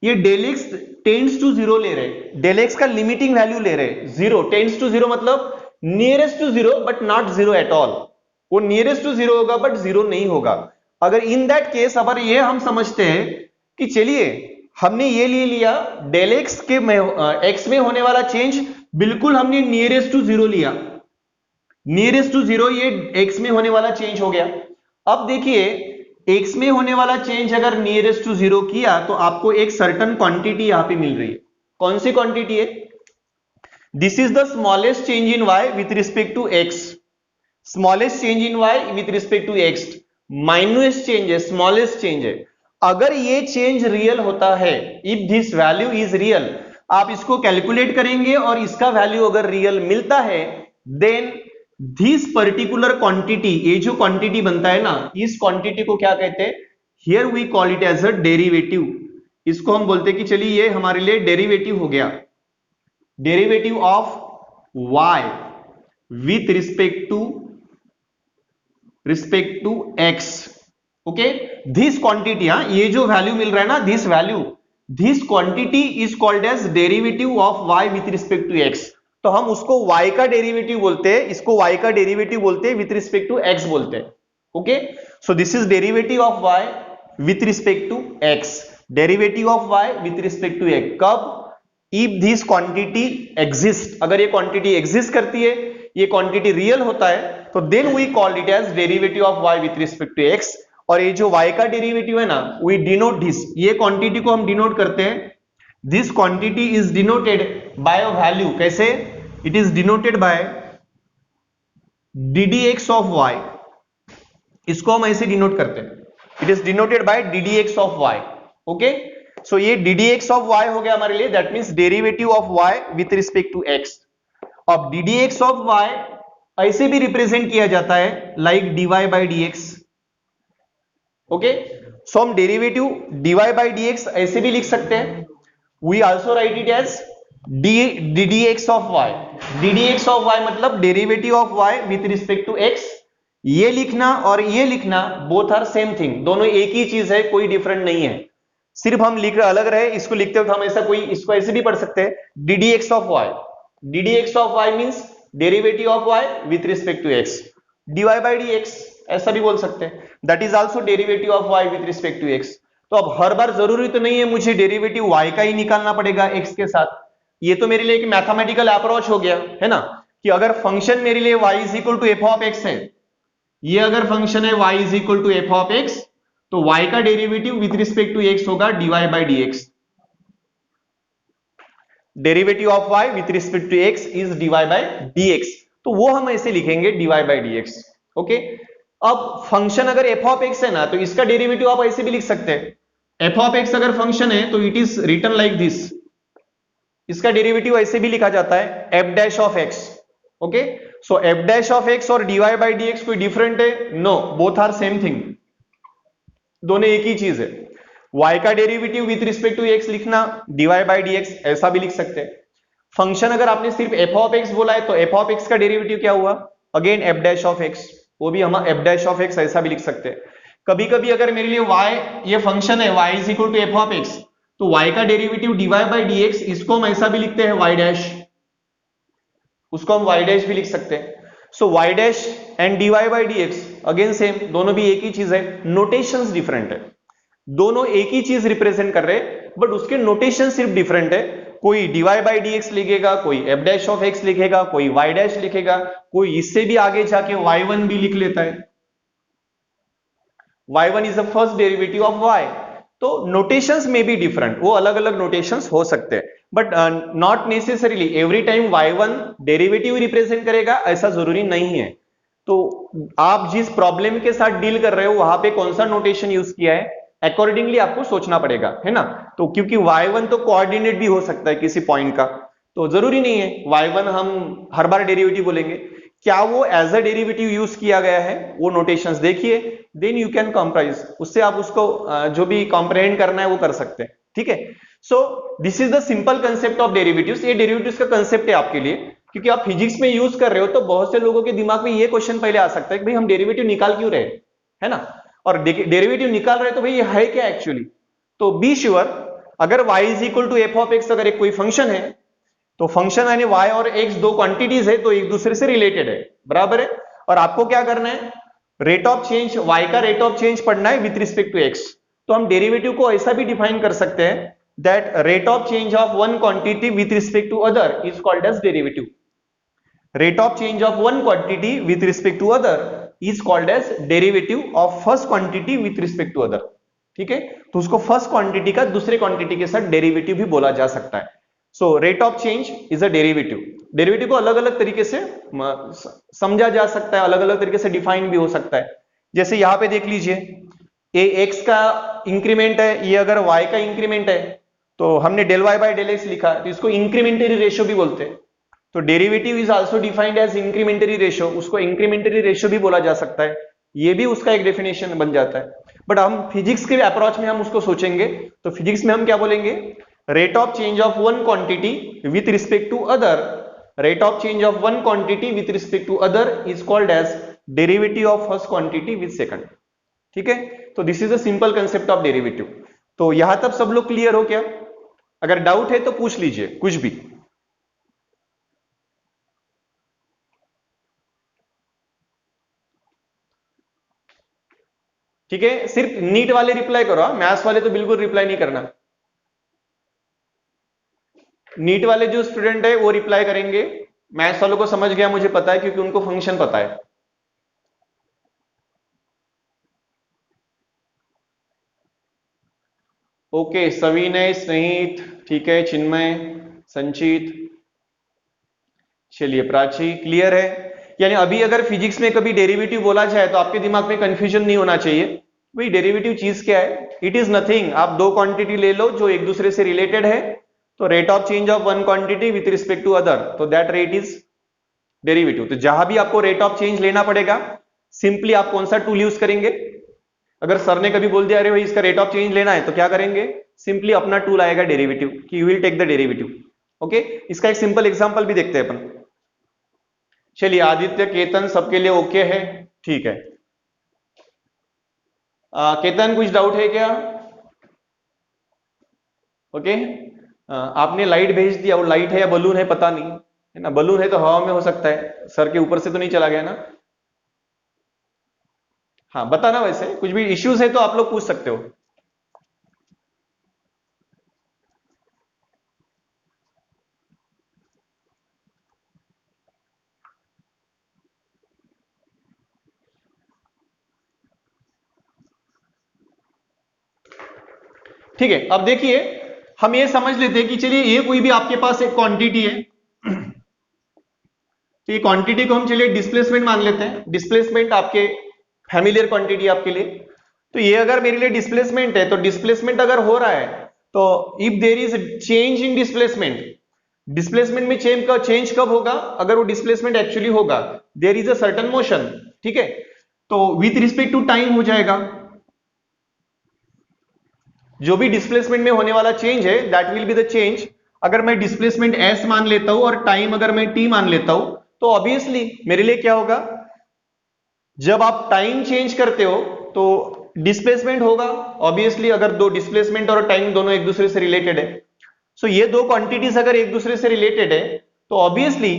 ये del x tends to zero ले रहे, डेल एक्स का लिमिटिंग वैल्यू ले रहे, जीरो टेंड्स टू जीरो मतलब nearest to zero but not zero at all. वो नियरेस्ट टू जीरो होगा बट जीरो नहीं होगा। अगर इन दैट केस अगर ये हम समझते हैं कि चलिए हमने ये ले लिया डेल एक्स के एक्स में होने वाला चेंज बिल्कुल हमने नियरेस्ट टू जीरो लिया, नियरेस्ट टू जीरो ये एक्स में होने वाला चेंज हो गया। अब देखिए x में होने वाला चेंज अगर नियरेस्ट टू जीरो किया तो आपको एक सर्टन क्वांटिटी यहां पे मिल रही है। कौन सी क्वांटिटी है, this is the smallest change in y with respect to x, smallest change in y with respect to x, minutest change है, स्मॉलेस्ट चेंज है। अगर ये चेंज रियल होता है, if this value is real, आप इसको कैलकुलेट करेंगे और इसका वैल्यू अगर रियल मिलता है, देन दिस पर्टिकुलर क्वांटिटी, ये जो क्वांटिटी बनता है ना, इस क्वांटिटी को क्या कहते हैं? Here we call it as a derivative. इसको हम बोलते हैं कि चलिए ये हमारे लिए डेरिवेटिव हो गया, derivative of y with respect to x। Okay, this quantity, हाँ, ये जो वैल्यू मिल रहा है ना, this value, this quantity is called as derivative of y with respect to x। तो हम उसको y का डेरिवेटिव बोलते हैं, इसको y का डेरिवेटिव बोलते हैं, विथ रिस्पेक्ट टू x बोलते हैं। Okay, so this is derivative of y with respect to x, derivative of y with respect to x कब? इफ दिस क्वांटिटी एग्जिस्ट, अगर ये क्वांटिटी एग्जिस्ट करती है, ये क्वांटिटी रियल होता है, तो then we called it as derivative of y with respect to x। और ये जो y का डेरिवेटिव है ना, वी डिनोट दिस, ये क्वांटिटी को हम डिनोट करते हैं, this quantity is denoted by a value. कैसे? It is denoted by ddx of y, इसको हम ऐसे डिनोट करते हैं, it is denoted by ddx of y। Okay, so ये ddx ऑफ y हो गया हमारे लिए, that means derivative of y with respect to x। अब ddx ऑफ y ऐसे भी रिप्रेजेंट किया जाता है like dy by dx। Okay, so हम डेरिवेटिव dy बाई dx ऐसे भी लिख सकते हैं, we also write it as ddx of y। ddx of y मतलब derivative of y with respect to x। ये लिखना और ये लिखना बोथ आर सेम थिंग, दोनों एक ही चीज है, कोई डिफरेंट नहीं है, सिर्फ हम लिख रहे अलग रहे, इसको लिखते वक्त हम ऐसा कोई, इसको ऐसे भी पढ़ सकते हैं ddx of y। ddx of y means derivative of y with respect to x, dy by dx ऐसा भी बोल सकते हैं, that is also derivative of y with respect to x। तो अब हर बार जरूरी तो नहीं है मुझे डेरिवेटिव y का ही निकालना पड़ेगा x के साथ, ये तो मेरे लिए एक मैथमेटिकल अप्रोच हो गया है ना, कि अगर फंक्शन मेरे लिए y is equal to f of x है, ये अगर फंक्शन है y is equal to f of x, तो y का derivative with respect to x होगा dy by dx। Derivative of y with respect to x is dy by dx, तो वो हम ऐसे लिखेंगे dy बाई dx। ओके, अब फंक्शन अगर f ऑफ x है ना, तो इसका डेरिवेटिव आप ऐसे भी लिख सकते हैं, f ऑफ x अगर फंक्शन है तो it is written like this, इसका डेरिवेटिव ऐसे भी लिखा जाता है f dash of x। Okay, so f dash of x और dy बाई dx कोई डिफरेंट है? No, both are same thing, दोनों एक ही चीज है। y का derivative with respect to x लिखना dy बाई dx ऐसा भी लिख सकते हैं। फंक्शन अगर आपने सिर्फ f ऑफ x बोला है, तो f ऑफ x का डेरिवेटिव क्या हुआ? Again f dash of x, वो भी हम f डैश ऑफ x ऐसा भी लिख सकते हैं। कभी कभी अगर मेरे लिए y, ये फंक्शन है y is equal to f of x, तो y का डेरिवेटिव dy बाई dx, इसको हम ऐसा भी लिखते हैं y डैश, उसको हम y डैश भी लिख सकते हैं। सो y dash and dy by dx again same, दोनों भी एक ही चीज है, नोटेशंस डिफरेंट है, दोनों एक ही चीज रिप्रेजेंट कर रहे हैं, बट उसके नोटेशन सिर्फ डिफरेंट है, कोई dy बाई dx लिखेगा, कोई f डैश ऑफ x लिखेगा, कोई y डैश लिखेगा, कोई इससे भी आगे जाके y1 भी लिख लेता है, y1 is the first derivative of y। तो नोटेशंस में भी डिफरेंट, वो अलग अलग नोटेशंस हो सकते हैं, but not necessarily every time y1 derivative represent करेगा ऐसा जरूरी नहीं है। तो आप जिस प्रॉब्लम के साथ डील कर रहे हो वहां पे कौन सा नोटेशन यूज किया है, अकॉर्डिंगली आपको सोचना पड़ेगा, है ना। तो क्योंकि y1 तो कोऑर्डिनेट भी हो सकता है किसी पॉइंट का, तो जरूरी नहीं है y1 हम हर बार डेरिवेटिव बोलेंगे, क्या वो एज अ डेरिवेटिव यूज किया गया है, वो नोटेशंस देखिए, देन यू कैन कंप्राइज, उससे आप उसको जो भी कॉम्प्रहेंड करना है वो कर सकते हैं, ठीक है। सो this is the simple concept of derivatives, ये डेरिवेटिव्स का कंसेप्ट है आपके लिए, क्योंकि आप फिजिक्स में यूज कर रहे हो, तो बहुत से लोगों के दिमाग में ये क्वेश्चन पहले आ सकता है कि भाई हम डेरिवेटिव निकाल क्यों रहे, है ना, और डेरिवेटिव निकाल रहे तो भाई ये है क्या एक्चुअली। तो बी श्योर, अगर y is equal to f of x अगर एक कोई फंक्शन है, तो फंक्शन यानी y और x दो क्वांटिटीज है, तो एक दूसरे से रिलेटेड है, बराबर है, और आपको क्या करना है, रेट ऑफ चेंज, y का रेट ऑफ चेंज पढ़ना है विथ रिस्पेक्ट टू x। तो हम डेरिवेटिव को ऐसा भी डिफाइन कर सकते हैं that rate of change of one quantity with respect to other is called as derivative. Rate of change of one quantity with respect to other is called as derivative of first quantity with respect to other, ठीक है। तो उसको फर्स्ट क्वांटिटी का दूसरे क्वांटिटी के साथ डेरिवेटिव भी बोला जा सकता है। सो rate of change is a derivative. Derivative को अलग अलग तरीके से समझा जा सकता है, अलग अलग तरीके से डिफाइन भी हो सकता है। जैसे यहां पे देख लीजिए, ये x का इंक्रीमेंट है, ये अगर y का इंक्रीमेंट है, तो हमने del y by del x लिखा, तो इसको इंक्रीमेंटरी रेशियो भी बोलते हैं। तो derivative is also defined as incrementary ratio, उसको इंक्रीमेंटरी रेशियो भी बोला जा सकता है, ये भी उसका एक डेफिनेशन बन जाता है। बट हम फिजिक्स के अप्रोच में हम उसको सोचेंगे, तो फिजिक्स में हम क्या बोलेंगे, rate of change of one quantity with respect to other, rate of change of one quantity with respect to other is called as derivative of first quantity with second. ठीक है, तो this is a simple concept of derivative. तो यहां तक सब लोग क्लियर हो क्या? अगर डाउट है तो पूछ लीजिए कुछ भी। ठीक है, सिर्फ नीट वाले रिप्लाई करो, मैथ्स वाले तो बिल्कुल रिप्लाई नहीं करना। नीट वाले जो स्टूडेंट है वो रिप्लाई करेंगे, मैथ्स वालों को समझ गया मुझे पता है, क्योंकि उनको फंक्शन पता है। ओके, सविनय, स्नेहित, ठीक है, चिन्मय, संचित, चलिए प्राची, क्लियर है। यानी अभी अगर फिजिक्स में कभी डेरिवेटिव बोला जाए तो आपके दिमाग में कंफ्यूजन नहीं होना चाहिए। भाई डेरिवेटिव चीज क्या है? इट इज नथिंग, आप दो क्वांटिटी ले लो जो एक दूसरे से रिलेटेड है, तो rate of change of one quantity with respect to other, तो दैट रेट इज डेरिवेटिव। तो जहां भी आपको रेट ऑफ चेंज लेना पड़ेगा, सिंपली आप कौन सा टूल यूज करेंगे? अगर सर ने कभी बोल दिया अरे भाई इसका रेट ऑफ चेंज लेना है, तो क्या करेंगे? सिंपली अपना टूल आएगा डेरिवेटिव कि you will take the derivative. Okay, इसका एक सिंपल एग्जांपल भी देखते हैं अपन। चलिए, आदित्य, केतन, सबके लिए ओके है? ठीक है। केतन, कुछ डाउट है क्या? ओके, आपने लाइट भेज दिया, वो लाइट है या बलून है पता नहीं, है ना? बलून है तो हवा में हो सकता है, सर के ऊपर से तो नहीं चला गया ना? हाँ, बताना, वैसे कुछ भी इश्यूज है तो आप लोग पूछ सकते हो। ठीक है, अब देखिए, हम ये समझ लेते हैं कि चलिए ये कोई भी आपके पास एक क्वांटिटी है, तो ये क्वांटिटी को हम चलिए डिस्प्लेसमेंट मान लेते हैं। डिस्प्लेसमेंट आपके फैमिलियर क्वांटिटी आपके लिए, तो ये अगर मेरे लिए डिस्प्लेसमेंट है, तो डिस्प्लेसमेंट अगर हो रहा है, तो if there is change in displacement, displacement में चेंज कब होगा? अगर वो डिस्प्लेसमेंट एक्चुअली होगा, there is a certain motion, ठीक है, तो विथ रिस्पेक्ट टू टाइम हो जाएगा। जो भी डिस्प्लेसमेंट में होने वाला चेंज है, that will be the change. अगर मैं डिस्प्लेसमेंट s मान लेता हूं और टाइम अगर मैं t मान लेता हूं, तो ऑब्वियसली मेरे लिए क्या होगा? जब आप टाइम चेंज करते हो तो डिस्प्लेसमेंट होगा, ऑब्वियसली, अगर दो डिस्प्लेसमेंट और टाइम दोनों एक दूसरे से रिलेटेड है। सो ये दो क्वांटिटीज अगर एक दूसरे से रिलेटेड है, तो obviously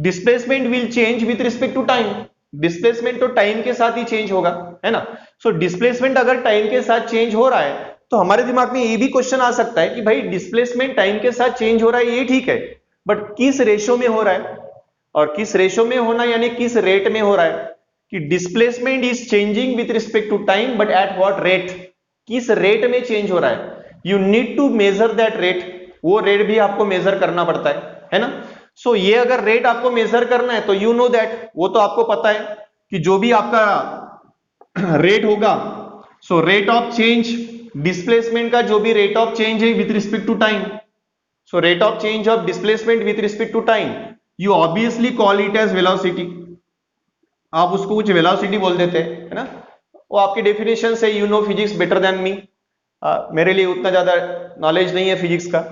displacement will change with respect to time. Displacement तो टाइम के साथ ही चेंज होगा, है ना? सो डिस्प्लेसमेंट अगर टाइम के साथ चेंज हो रहा है, तो हमारे दिमाग में ये भी क्वेश्चन आ सकता है कि भाई डिस्प्लेसमेंट टाइम के साथ चेंज हो रहा है, ये ठीक है, बट किस रेशो में हो रहा है? और किस रेशो में होना यानी किस रेट में हो रहा है? कि displacement is changing with respect to time, but at what rate? किस रेट में चेंज हो रहा है? You need to measure that rate, वो रेट भी आपको मेजर करना पड़ता है ना? सो ये अगर रेट आपको मेजर करना है, तो यू नो दैट, वो तो आपको पता है कि जो भी आपका रेट होगा, so rate of change, displacement का जो भी रेट ऑफ चेंज है with respect to time, so rate of change of displacement with respect to time, you obviously call it as velocity. आप उसको कुछ वेलोसिटी बोल देते हैं, है ना? वो आपकी डेफिनेशन से, you know physics better than me, मेरे लिए उतना ज्यादा नॉलेज नहीं है फिजिक्स का।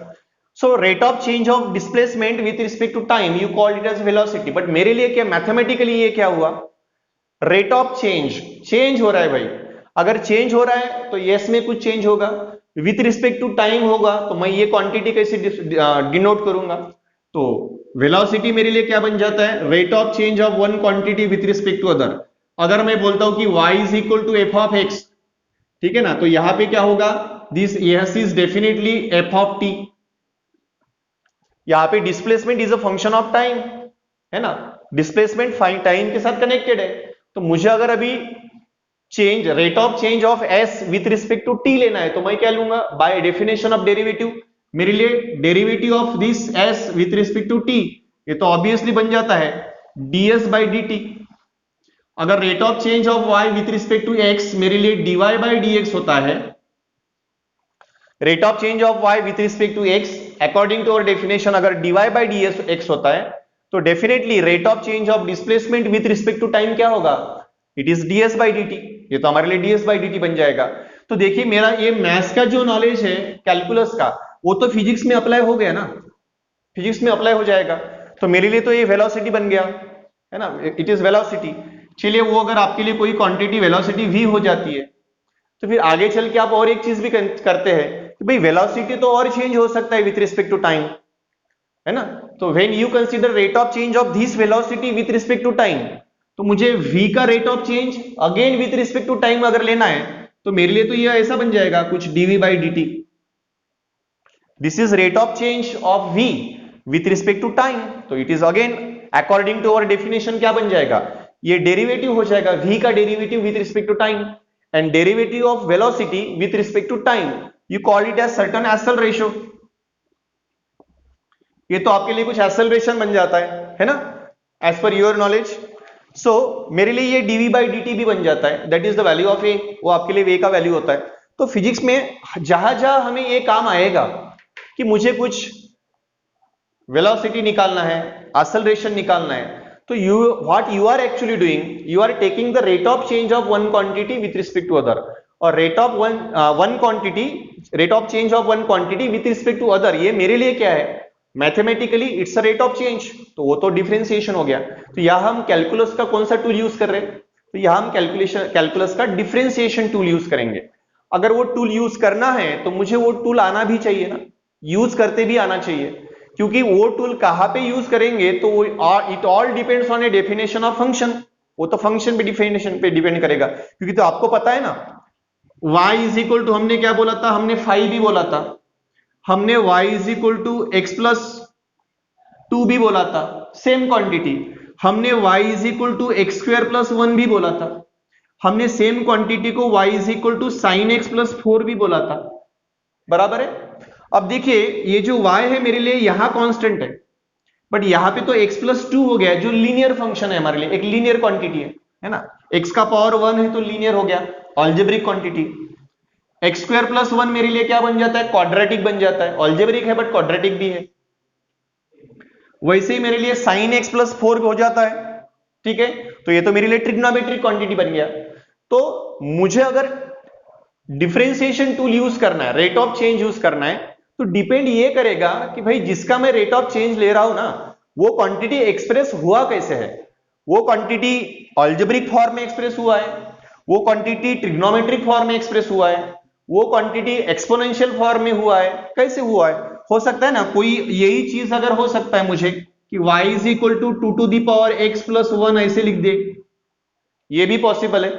So rate of change of displacement with respect to time, you call it as velocity. But मेरे लिए क्या, मैथमेटिकली ये क्या हुआ? रेट ऑफ चेंज हो रहा है भाई। अगर चेंज हो रहा है तो यस में कुछ चेंज होगा, विथ रिस्पेक्ट टू टाइम होगा, तो मैं ये क्वांटिटी कैसे डिनोट करूंगा? तो वेलोसिटी मेरे लिए क्या बन जाता है? Rate of change of one quantity with respect to other. अगर मैं बोलता हूं कि y is equal to f of x, ठीक है ना, तो यहां पे क्या होगा? This yes is definitely f of t. यहां पे displacement is a function of time, है ना? डिस्प्लेसमेंट टाइम के साथ कनेक्टेड है, तो मुझे अगर अभी change, rate of change of s with respect to t लेना है, तो मैं क्या लूंगा? बाय डेफिनेशन ऑफ डेरिवेटिव, मेरे लिए derivative of this s with respect to t, ये तो ऑब्वियसली बन जाता है ds बाई dt। अगर rate of change of y with respect to x मेरे लिए dy बाई dx होता है, rate of change of y with respect to x according to our definition अगर dy बाई dx होता है, तो definitely rate of change of displacement with respect to time क्या होगा, it is ds by dt, ये तो हमारे लिए ds बाई dt बन जाएगा। तो देखिए मेरा ये मैथ्स का जो नॉलेज है कैलकुलस का, वो तो फिजिक्स में अप्लाई हो गया ना, फिजिक्स में अप्लाई हो जाएगा। तो मेरे लिए तो ये वेलोसिटी बन गया है ना, इट इज वेलोसिटी। चलिए वो अगर आपके लिए कोई क्वांटिटी वेलोसिटी v हो जाती है, तो फिर आगे चल के आप और एक चीज भी करते हैं कि भाई वेलोसिटी तो और चेंज हो सकता है विथ रिस्पेक्ट टू टाइम, है ना। तो when you consider rate of change of this velocity with respect to time, तो मुझे v का rate of change again with respect to time अगर लेना है, तो मेरे लिए तो ये ऐसा बन जाएगा कुछ dv by dt। This is rate of change of v with respect to time, तो it is again according to our definition क्या बन जाएगा, ये डेरिवेटिव हो जाएगा v का derivative with respect to time, and derivative of velocity with respect to time you call it as certain acceleration. ये तो आपके लिए कुछ एक्सेलरेशन बन जाता है ना, एज पर योर नॉलेज। सो मेरे लिए ये dv बाई dt भी बन जाता है, that is the value of a, वो आपके लिए a का वैल्यू होता है। तो फिजिक्स में जहां जहां हमें ये काम आएगा कि मुझे कुछ वेलोसिटी निकालना है, एक्सेलरेशन निकालना है, तो what you are actually doing, you are taking the rate of change of one quantity with respect to other, और rate of one quantity, rate of change of one quantity with respect to other, ये मेरे लिए क्या है, mathematically it's a rate of change, तो वो तो डिफरेंशिएशन हो गया। तो यहां हम कैलकुलस का कौन सा टूल यूज कर रहे हैं, तो यहां हम कैलकुलस का डिफरेंशिएशन टूल यूज करेंगे। अगर वो टूल यूज करना है तो मुझे वो टूल आना भी चाहिए ना, यूज करते भी आना चाहिए, क्योंकि वो टूल कहां पे यूज करेंगे तो वो it all depends on a definition of function, वो तो फंक्शन पे डिफिनेशन पे डिपेंड करेगा। क्योंकि तो आपको पता है ना y इज इक्वल टू, हमने क्या बोला था, हमने 5 भी बोला था, हमने y is equal to x plus 2 भी बोला था, सेम क्वांटिटी। हमने y is equal to x square plus 1 भी बोला था, हमने सेम क्वांटिटी को y is equal to sine x plus 4 भी बोला था, बराबर है। अब देखिए ये जो y है मेरे लिए यहां कांस्टेंट है, बट यहां पे तो x प्लस 2 हो गया, जो लीनियर फंक्शन है हमारे लिए, एक लीनियर क्वांटिटी है ना, x का पावर 1 है तो लीनियर हो गया, algebraic quantity. X square plus 1 मेरे लिए क्या बन जाता है, क्वाड्रेटिक बन जाता है, अलजेब्रिक है बट क्वाड्रेटिक भी है। वैसे ही मेरे लिए साइन एक्स प्लस 4 हो जाता है, ठीक है, तो ये तो मेरे लिए ट्रिग्नोमेट्रिक क्वांटिटी बन गया। तो मुझे अगर डिफरेंशिएशन टूल यूज करना है, रेट ऑफ चेंज यूज करना है, तो डिपेंड ये करेगा कि भाई जिसका मैं रेट ऑफ चेंज ले रहा हूं ना, वो क्वांटिटी एक्सप्रेस हुआ कैसे है, वो क्वांटिटी अलजेब्रिक फॉर्म में एक्सप्रेस हुआ है, वो क्वांटिटी ट्रिग्नोमेट्रिक फॉर्म में एक्सप्रेस हुआ है, वो क्वांटिटी एक्सपोनेंशियल फॉर्म में हुआ है, कैसे हुआ है। हो सकता है ना कोई यही चीज अगर हो सकता है मुझे कि y is equal to 2 to the power x plus 1 ऐसे लिख दे, ये भी पॉसिबल है।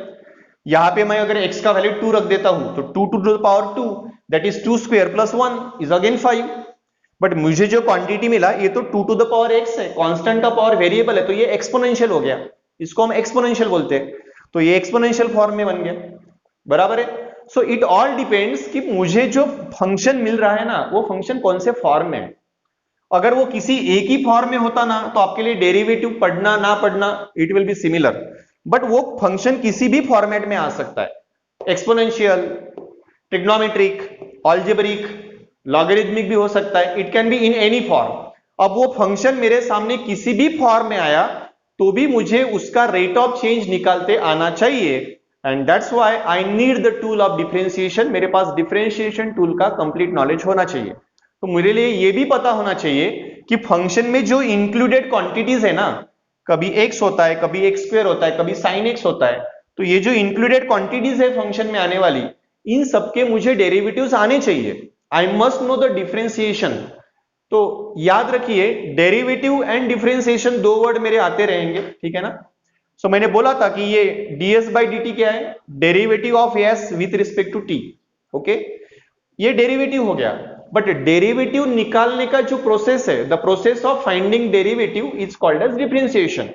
यहां पे मैं अगर x का वैल्यू 2 रख देता हूं तो 2 to the power 2 that is 2 square plus 1 is again 5, but मुझे जो क्वांटिटी मिला ये तो 2 टू द पावर x है, कांस्टेंट का पावर वेरिएबल है, तो ये एक्सपोनेंशियल हो गया, इसको हम एक्सपोनेंशियल बोलते हैं, तो ये एक्सपोनेंशियल फॉर्म में बन गया, बराबर है। सो इट ऑल डिपेंड्स कि मुझे जो फंक्शन मिल रहा है ना, वो फंक्शन कौन से फॉर्म में है। अगर वो किसी एक ही फॉर्म में होता ना, तो आपके लिए डेरिवेटिव पढ़ना ना पढ़ना it will be similar, but वो फंक्शन किसी भी फॉर्मेट में आ सकता है, एक्सपोनेंशियल, ट्रिग्नोमेट्रिक, अलजेब्रिक, लॉगरिथमिक भी हो सकता है, it can be in any form. अब वो फंक्शन मेरे सामने किसी भी फॉर्म में आया तो भी मुझे उसका रेट ऑफ चेंज निकालते आना चाहिए, and that's why I need the tool of differentiation. मेरे पास डिफरेंशिएशन टूल का कंप्लीट नॉलेज होना चाहिए। तो मेरे लिए ये भी पता होना चाहिए कि फंक्शन में जो इंक्लूडेड क्वांटिटीज है ना, कभी x होता है, कभी एक्स स्क्वायर होता है, कभी साइन एक्स होता है, तो ये जो इंक्लूडेड क्वांटिटीज है फंक्शन में आने वाली, इन सबके मुझे डेरिवेटिव्स आने चाहिए। I must know the differentiation. तो याद रखिए डेरिवेटिव एंड डिफरेंशिएशन दो वर्ड मेरे आते रहेंगे, ठीक है ना। सो मैंने बोला था कि ये ds बाई dt क्या है, derivative of s with respect to t, okay, ये डेरिवेटिव हो गया। बट डेरिवेटिव निकालने का जो प्रोसेस है, the process of finding derivative is called as differentiation,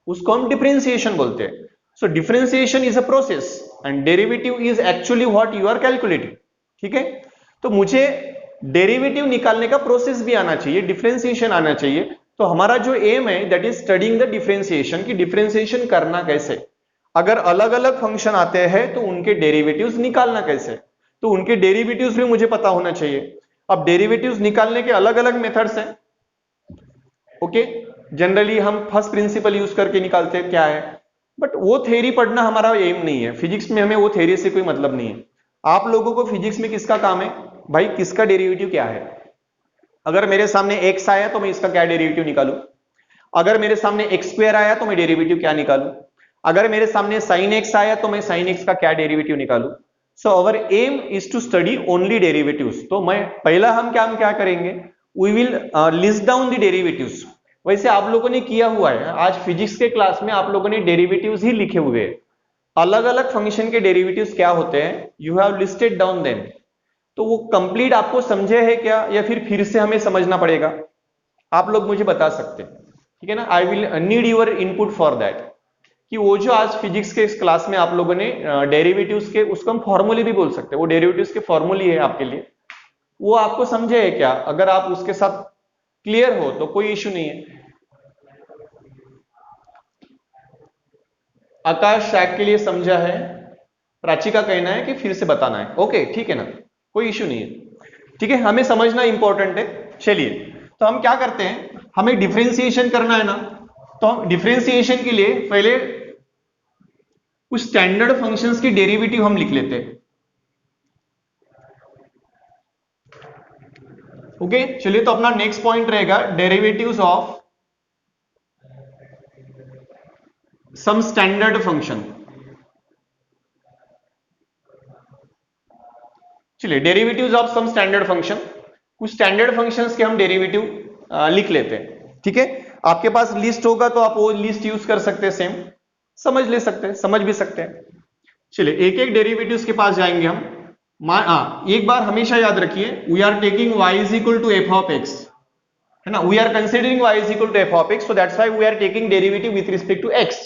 उसको हम डिफरेंशिएशन बोलते हैं। So differentiation is a process and derivative is actually what you are calculating, ठीक है। तो मुझे डेरिवेटिव निकालने का प्रोसेस भी आना चाहिए, डिफरेंशिएशन आना चाहिए। तो हमारा जो एम है that is studying the differentiation, कि डिफरेंशिएशन करना कैसे, अगर अलग अलग फंक्शन आते हैं तो उनके डेरिवेटिव्स निकालना कैसे, तो उनके डेरिवेटिव्स भी मुझे पता होना चाहिए। अब डेरिवेटिव्स निकालने के अलग अलग मेथड्स हैं, ओके। जनरली हम फर्स्ट प्रिंसिपल यूज करके निकालते हैं क्या है, बट वो थ्योरी पढ़ना हमारा एम नहीं है। फिजिक्स में हमें वो थ्योरी से कोई मतलब नहीं है। आप लोगों को फिजिक्स में किसका काम है भाई, किसका डेरिवेटिव क्या है। अगर मेरे सामने एक्स आया तो मैं इसका क्या डेरिवेटिव निकालूं, अगर मेरे सामने एक्स स्क्वायर आया तो मैं डेरिवेटिव क्या निकालूं, अगर मेरे सामने साइन एक्स आया तो मैं साइन एक्स का क्या डेरिवेटिव निकालूं। So our aim is to study only derivatives. तो मैं पहला हम क्या करेंगे, we will list down the derivatives. वैसे आप लोगों ने किया हुआ है, आज फिजिक्स के क्लास में आप लोगों ने डेरिवेटिव्स ही लिखे हुए हैं। अलग अलग फंक्शन के डेरिवेटिव्स क्या होते हैं, you have listed down them. तो वो कंप्लीट आपको समझे है क्या, या फिर से हमें समझना पड़ेगा, आप लोग मुझे बता सकते हैं, ठीक है ना। I will need your input for that, कि वो जो आज फिजिक्स के इस क्लास में आप लोगों ने डेरिवेटिव्स के, उसको हम फॉर्मूले भी बोल सकते हैं, वो डेरिवेटिव्स के फॉर्मूले है आपके लिए, वो आपको समझे है क्या। अगर आप उसके साथ क्लियर हो तो कोई इश्यू नहीं है। आकाश शैक के लिए समझा है, प्राची का कहना है कि फिर से बताना है। ओके ठीक है ना, कोई इश्यू नहीं है, ठीक है, हमें समझना इंपॉर्टेंट है। चलिए, तो हम क्या करते हैं, हमें डिफरेंशिएशन करना है ना, तो हम डिफरेंशिएशन के लिए पहले कुछ स्टैंडर्ड फंक्शंस की डेरिवेटिव हम लिख लेते हैं। ओके चलिए, तो अपना नेक्स्ट पॉइंट रहेगा derivatives of some standard function. चलिए, derivatives of some standard function, कुछ स्टैंडर्ड फंक्शंस के हम डेरिवेटिव लिख लेते हैं, ठीक है। आपके पास लिस्ट होगा तो आप वो लिस्ट यूज कर सकते हैं, सेम समझ ले सकते हैं, समझ भी सकते हैं। चलिए, एक एक डेरिवेटिव्स के पास जाएंगे हम। एक बार हमेशा याद रखिए, we are taking y is equal to f of x, है ना, we are considering y is equal to f of x, so that's why we are taking derivative with respect to x।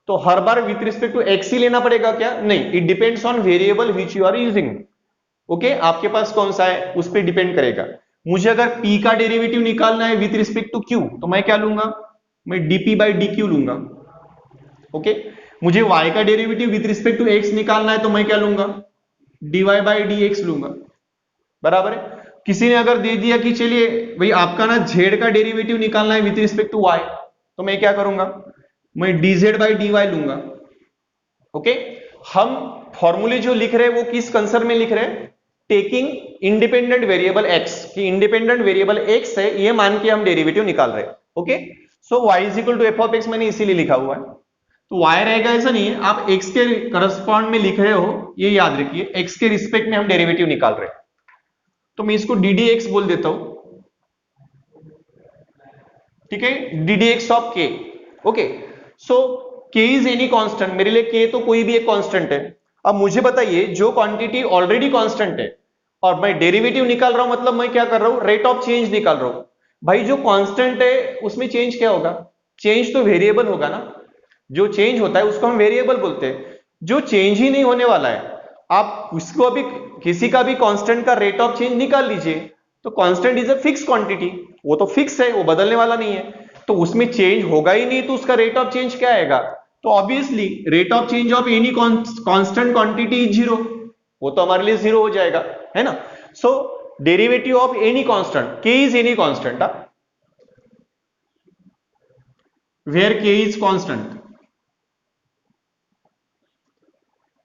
तो हर बार विथ रिस्पेक्ट टू x ही लेना पड़ेगा क्या, नहीं, it depends on variable which you are using. Okay, आपके पास कौन सा है उस पर डिपेंड करेगा। मुझे अगर p का डेरिवेटिव निकालना है विथ रिस्पेक्ट टू q, तो मैं क्या लूंगा, मैं dp बाई dq लूंगा। ओके, मुझे y का derivative with respect to x निकालना है तो मैं क्या लूंगा, dy बाई dx लूंगा, बराबर है। किसी ने अगर दे दिया कि चलिए भाई आपका ना z का डेरिवेटिव निकालना है विथ रिस्पेक्ट टू y, तो मैं क्या करूंगा, मैं dz बाई dy लूंगा। ओके, हम फॉर्मूले जो लिख रहे हैं वो किस कंसर्न में लिख रहे हैं, टेकिंग इंडिपेंडेंट वेरिएबल x, कि इंडिपेंडेंट वेरिएबल x है ये मान के हम डेरिवेटिव निकाल रहे हैं। Okay, so y is equal to f of x मैंने इसीलिए लिखा हुआ है, तो y रहेगा, ऐसा नहीं है, आप x के करस्पॉन्ड में लिख रहे हो, ये याद रखिए, x के रिस्पेक्ट में हम डेरिवेटिव निकाल रहे हैं, तो मैं इसको ddx बोल देता हूं, ठीक है, ddx of k। Okay, so k is any constant, मेरे लिए k तो कोई भी एक कांस्टेंट है। अब मुझे बताइए, जो क्वांटिटी ऑलरेडी कांस्टेंट है और मैं डेरिवेटिव निकाल रहा हूं, मतलब मैं क्या कर रहा हूं, रेट ऑफ चेंज निकाल रहा हूं। भाई जो कांस्टेंट है उसमें चेंज क्या होगा, चेंज तो वेरिएबल होगा ना, जो चेंज होता है उसको हम वेरिएबल बोलते हैं। जो चेंज ही नहीं होने वाला है, आप उसको अभी किसी का भी कांस्टेंट का रेट ऑफ चेंज निकाल लीजिए, तो constant is a fix quantity, वो तो फिक्स है, वो बदलने वाला नहीं है, तो उसमें चेंज होगा ही नहीं, तो उसका रेट ऑफ चेंज क्या आएगा, तो obviously rate of change of any constant quantity is zero, वो तो हमारे लिए जीरो हो जाएगा, है ना। So derivative of any constant, k is any constant, where k is constant.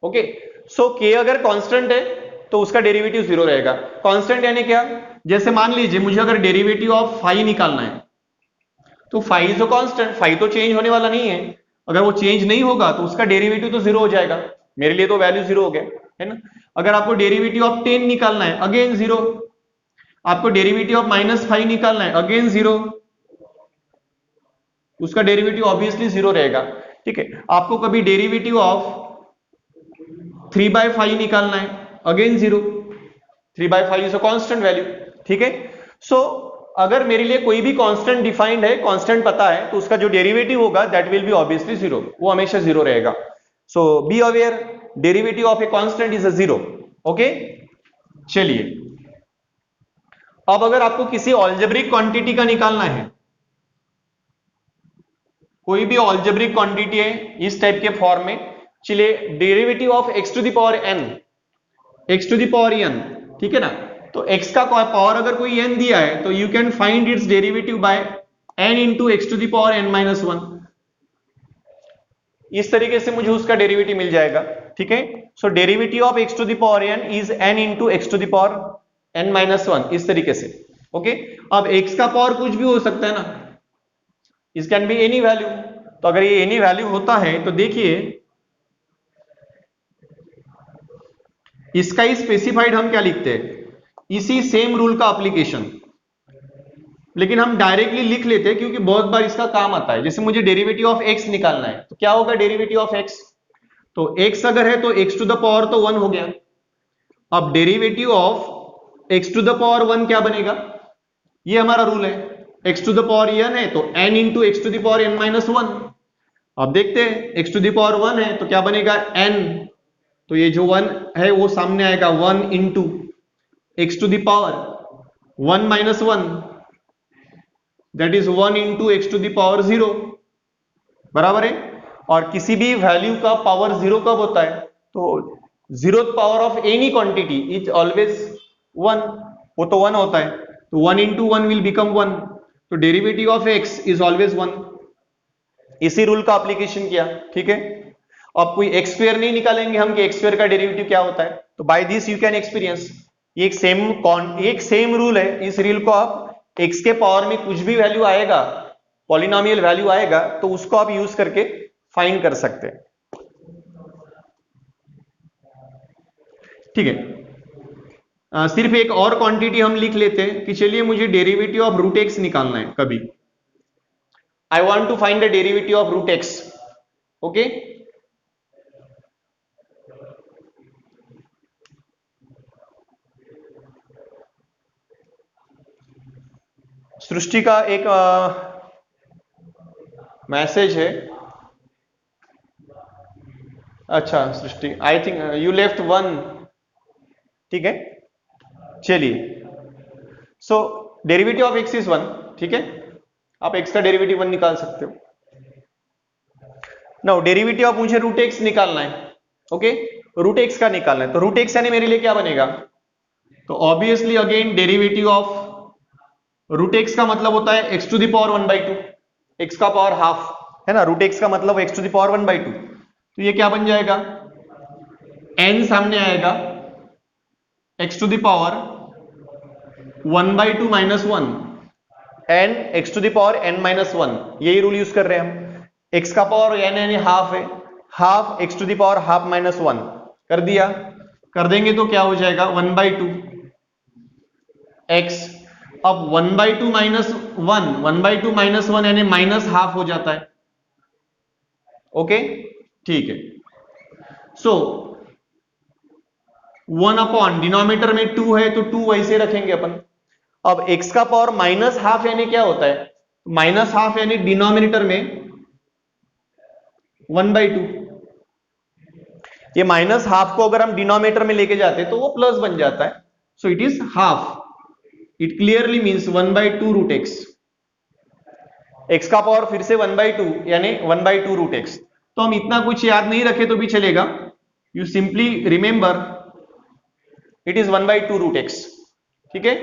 Okay, so k अगर कांस्टेंट है तो उसका डेरिवेटिव जीरो रहेगा। कांस्टेंट यानी क्या, जैसे मान लीजिए मुझे अगर डेरिवेटिव ऑफ फाई निकालना है, तो phi is a constant, phi तो चेंज होने वाला नहीं है, अगर वो चेंज नहीं होगा तो उसका डेरिवेटिव तो जीरो हो जाएगा, मेरे लिए तो वैल्यू जीरो हो गया, है ना। अगर आपको डेरिवेटिव ऑफ 10 निकालना है, अगेन जीरो। आपको डेरिवेटिव ऑफ -5 निकालना है, अगेन जीरो, उसका डेरिवेटिव ऑब्वियसली जीरो रहेगा, ठीक है। आपको कभी डेरिवेटिव ऑफ 3/5 निकालना है, again zero, 3/5 is a constant value, ठीक है। सो अगर मेरे लिए कोई भी कांस्टेंट डिफाइंड है, कांस्टेंट पता है, तो उसका जो डेरिवेटिव होगा that will be obviously zero, वो हमेशा जीरो रहेगा। So be aware, derivative of a constant is a zero. Okay, चलिए, अब अगर आपको किसी ऑल्जेब्रिक क्वांटिटी का निकालना है, कोई भी ऑल्जेब्रिक क्वांटिटी है इस टाइप के फॉर्म में, चलिए, derivative of x to the power n, x to the power n, ठीक है ना। तो x का पावर अगर कोई n दिया है तो you can find its derivative by n into x to the power n minus one. इस तरीके से मुझे उसका डेरिवेटिव मिल जाएगा, ठीक है। So derivative of x to the power n is n into x to the power n minus one, इस तरीके से। ओके, अब x का पावर कुछ भी हो सकता है ना, इस कैन बी एनी वैल्यू। तो अगर ये एनी वैल्यू होता है तो देखिए इसका ही स्पेसिफाइड हम क्या लिखते हैं, इसी सेम रूल का एप्लीकेशन, लेकिन हम डायरेक्टली लिख लेते हैं क्योंकि बहुत बार इसका काम आता है। जैसे मुझे डेरिवेटिव ऑफ x निकालना है, तो क्या होगा डेरिवेटिव ऑफ x, तो x अगर है तो x टू द पावर तो 1 हो गया। अब derivative of x to the power 1 क्या बनेगा, ये हमारा रूल है, x to the power n है तो n into x to the power n minus one. अब देखते हैं x टू द पावर 1 है तो क्या बनेगा n, तो ये जो 1 है वो सामने आएगा 1 into x to the power 1 minus one, that is 1 into x to the power 0, बराबर है। और किसी भी वैल्यू का पावर 0 कब होता है, तो zeroth power of any quantity is always 1, वो तो 1 होता है, तो 1 इंटू 1 विल बिकम 1, तो derivative of x is always 1। इसी रूल का एप्लीकेशन किया, ठीक है। अब कोई एक्स स्क्वायर नहीं निकालेंगे हम कि एक्स स्क्वायर का डेरिवेटिव क्या होता है, तो by this you can experience, ये एक सेम रूल है। इस रूल को आप x के पावर में कुछ भी वैल्यू आएगा, पॉलिनोमियल वैल्यू आएगा, तो उसको आप यूज करके फाइंड कर सकते हैं, ठीक है। सिर्फ एक और क्वांटिटी हम लिख लेते हैं कि चलिए मुझे डेरिवेटिव ऑफ रूट एक्स निकालना है कभी, I want to find the derivative of root x. Okay, Srishti का एक मैसेज है। अच्छा Srishti, I think you left one, ठीक है। चलिए, so derivative of x is 1, ठीक है, आप एक्स का डेरिवेटिव 1 निकाल सकते हो। नाउ डेरिवेटिव ऑफ मुझे रूट एक्स निकालना है, ओके, रूट एक्स का निकालना है, तो रूट एक्स यानी मेरे लिए क्या बनेगा, तो obviously again derivative of root x का मतलब होता है x to the power 1/2, x का पावर हाफ है ना, रूट एक्स का मतलब एक्स टू द पावर 1/2, तो ये क्या बन जाएगा, n सामने आएगा, x to the power 1/2 minus 1, n x to the power n minus 1, यही रूल यूज कर रहे हैं हम। x का पावर n यानी हाफ है, half x to the power half minus 1 कर दिया, कर देंगे तो क्या हो जाएगा 1/2 x। अब 1/2 माइनस 1, 1/2 माइनस 1 यानी माइनस हाफ हो जाता है, ओके, ठीक है। सो 1 अपॉन डिनोमिनेटर में 2 है तो 2 वैसे रखेंगे अपन। अब x का पावर माइनस हाफ यानी क्या होता है, माइनस हाफ यानी डिनोमिनेटर में 1/2, ये माइनस हाफ को अगर हम डिनोमिनेटर में लेके जाते हैं तो वो प्लस बन जाता है, so it is half, it clearly means 1/2 root x. X का पावर फिर से 1/2 यानी 1/2 रूट एक्स, तो हम इतना कुछ याद नहीं रखे तो भी चलेगा, you simply remember it is 1/2 root x, ठीक है,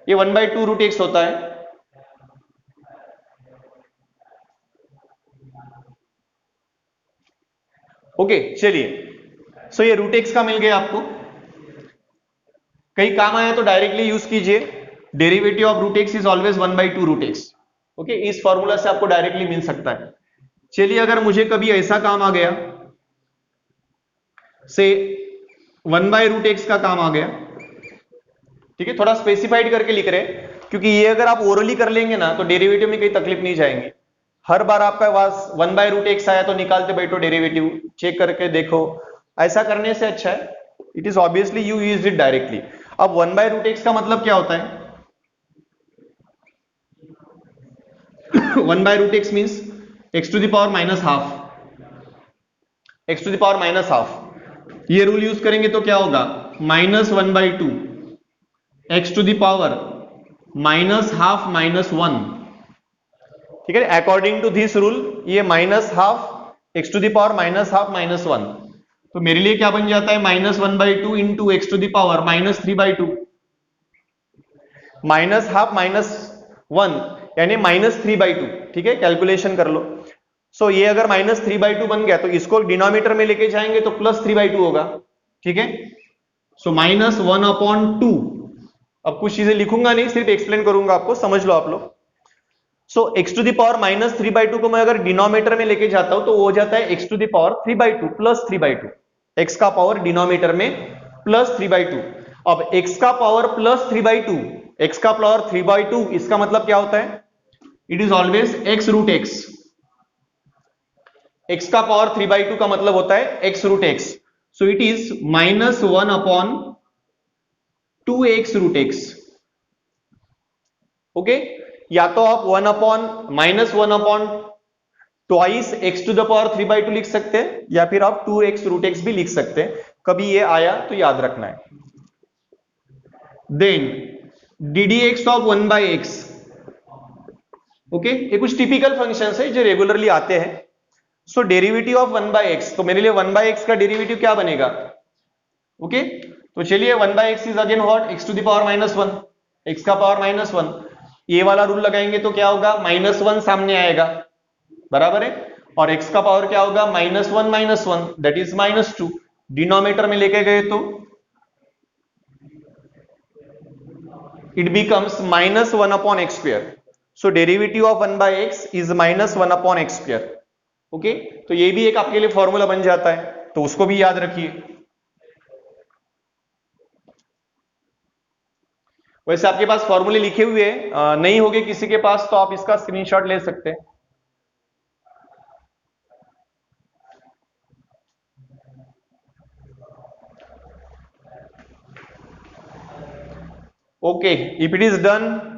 ये 1/2 रूट एक्स होता है। ओके, चलिए, सो ये रूट एक्स का मिल गया आपको, कहीं काम आया तो डायरेक्टली यूज कीजिए, derivative of root x is always 1/2 root x, okay, इस फॉर्मूला से आपको डायरेक्टली मिल सकता है। चलिए, अगर मुझे कभी ऐसा काम आ गया, से 1/रूट एक्स का काम आ गया, ठीक है, थोड़ा स्पेसिफाइड करके लिख रहे हैं क्योंकि ये अगर आप ओरली कर लेंगे ना तो डेरिवेटिव में कोई तकलीफ नहीं जाएंगे। हर बार आपका पास 1/रूट एक्स आया तो निकालते बैठो डेरिवेटिव, चेक करके देखो, ऐसा करने से अच्छा है it is obviously you use it directly. अब 1/रूट एक्स का मतलब क्या होता है, one by root x means x to the power minus half, x to the power minus half, ये रूल यूज करेंगे तो क्या होगा, -1/2 x to the power minus half minus 1, ठीक है। अकॉर्डिंग टू दिस रूल ये minus half x to the power minus half minus 1, तो मेरे लिए क्या बन जाता है -1/2 into x to the power -3/2, minus half minus 1 यानी -3/2, ठीक है, कैलकुलेशन कर लो। सो ये अगर -3/2 बन गया तो इसको डिनोमिनेटर में लेके जाएंगे तो +3/2 होगा, ठीक है। सो -1/2। अब कुछ चीजें लिखूंगा नहीं, सिर्फ एक्सप्लेन करूंगा आपको, समझ लो आप लोग। सो x टू द पावर -3/2 को मैं अगर डिनोमिनेटर में लेके जाता हूं तो वो हो जाता है x to the power 3/2 +3/2। x का पावर डिनोमिनेटर में +3/2। अब x का पावर +3/2, x का पावर 3/2, इसका मतलब क्या होता है? It is always x√x। x का पावर 3/2 का मतलब होता है x√x। So it is -1/2x√x। Okay, या तो आप -1/-1/2 x टू द पावर 3/2 लिख सकते हैं, या फिर आप 2x√x भी लिख सकते हैं। कभी ये आया तो याद रखना है। Then ddx of 1/x। Okay, ये कुछ टिपिकल फंक्शंस है जो रेगुलरली आते हैं। सो डेरिवेटिव ऑफ 1/x, तो मेरे लिए 1/x का डेरिवेटिव क्या बनेगा? ओके, तो चलिए 1/x is again what? x to the power -1, x का पावर -1। ये वाला रूल लगाएंगे तो क्या होगा? -1 सामने आएगा, बराबर है। और x का पावर क्या होगा? -1 दैट इज -2। डिनोमिनेटर में लेके गए तो it becomes -1/x²। So derivative of 1/x is -1/x²। Okay, तो ये भी एक आपके लिए फॉर्मूला बन जाता है, तो उसको भी याद रखिए। वैसे आपके पास फॉर्मूले लिखे हुए हैं, नहीं होंगे किसी के पास तो आप इसका स्क्रीनशॉट ले सकते हैं। Okay, if it is done,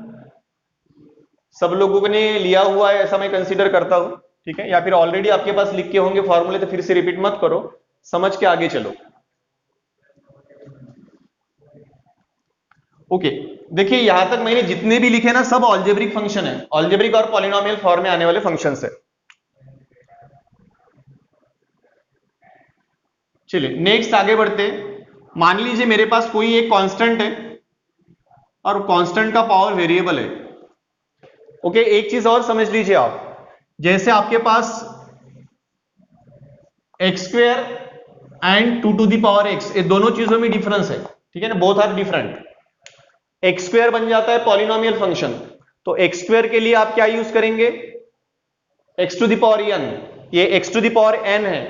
सब लोगों ने लिया हुआ है ऐसा मैं कंसीडर करता हूं, ठीक है। या फिर ऑलरेडी आपके पास लिख के होंगे फॉर्मूले, तो फिर से रिपीट मत करो, समझ के आगे चलो। ओके, देखिए यहां तक मैंने जितने भी लिखे ना, सब ऑलजेब्रिक फंक्शन है, ऑलजेब्रिक और पॉलिनोमियल फॉर्म में आने वाले फंक्शंस है। चलिए नेक्स्ट आगे बढ़ते। मान लीजिए मेरे पास कोई एक कांस्टेंट है और कांस्टेंट का पावर वेरिएबल है। ओके, एक चीज और समझ लीजिए आप, जैसे आपके पास x² and 2 to the power x, ये दोनों चीजों में डिफरेंस है, ठीक है ना, बोथ आर डिफरेंट। x² बन जाता है पॉलिनोमियल फंक्शन, तो x² के लिए आप क्या यूज करेंगे? x to the power n। ये x to the power n है,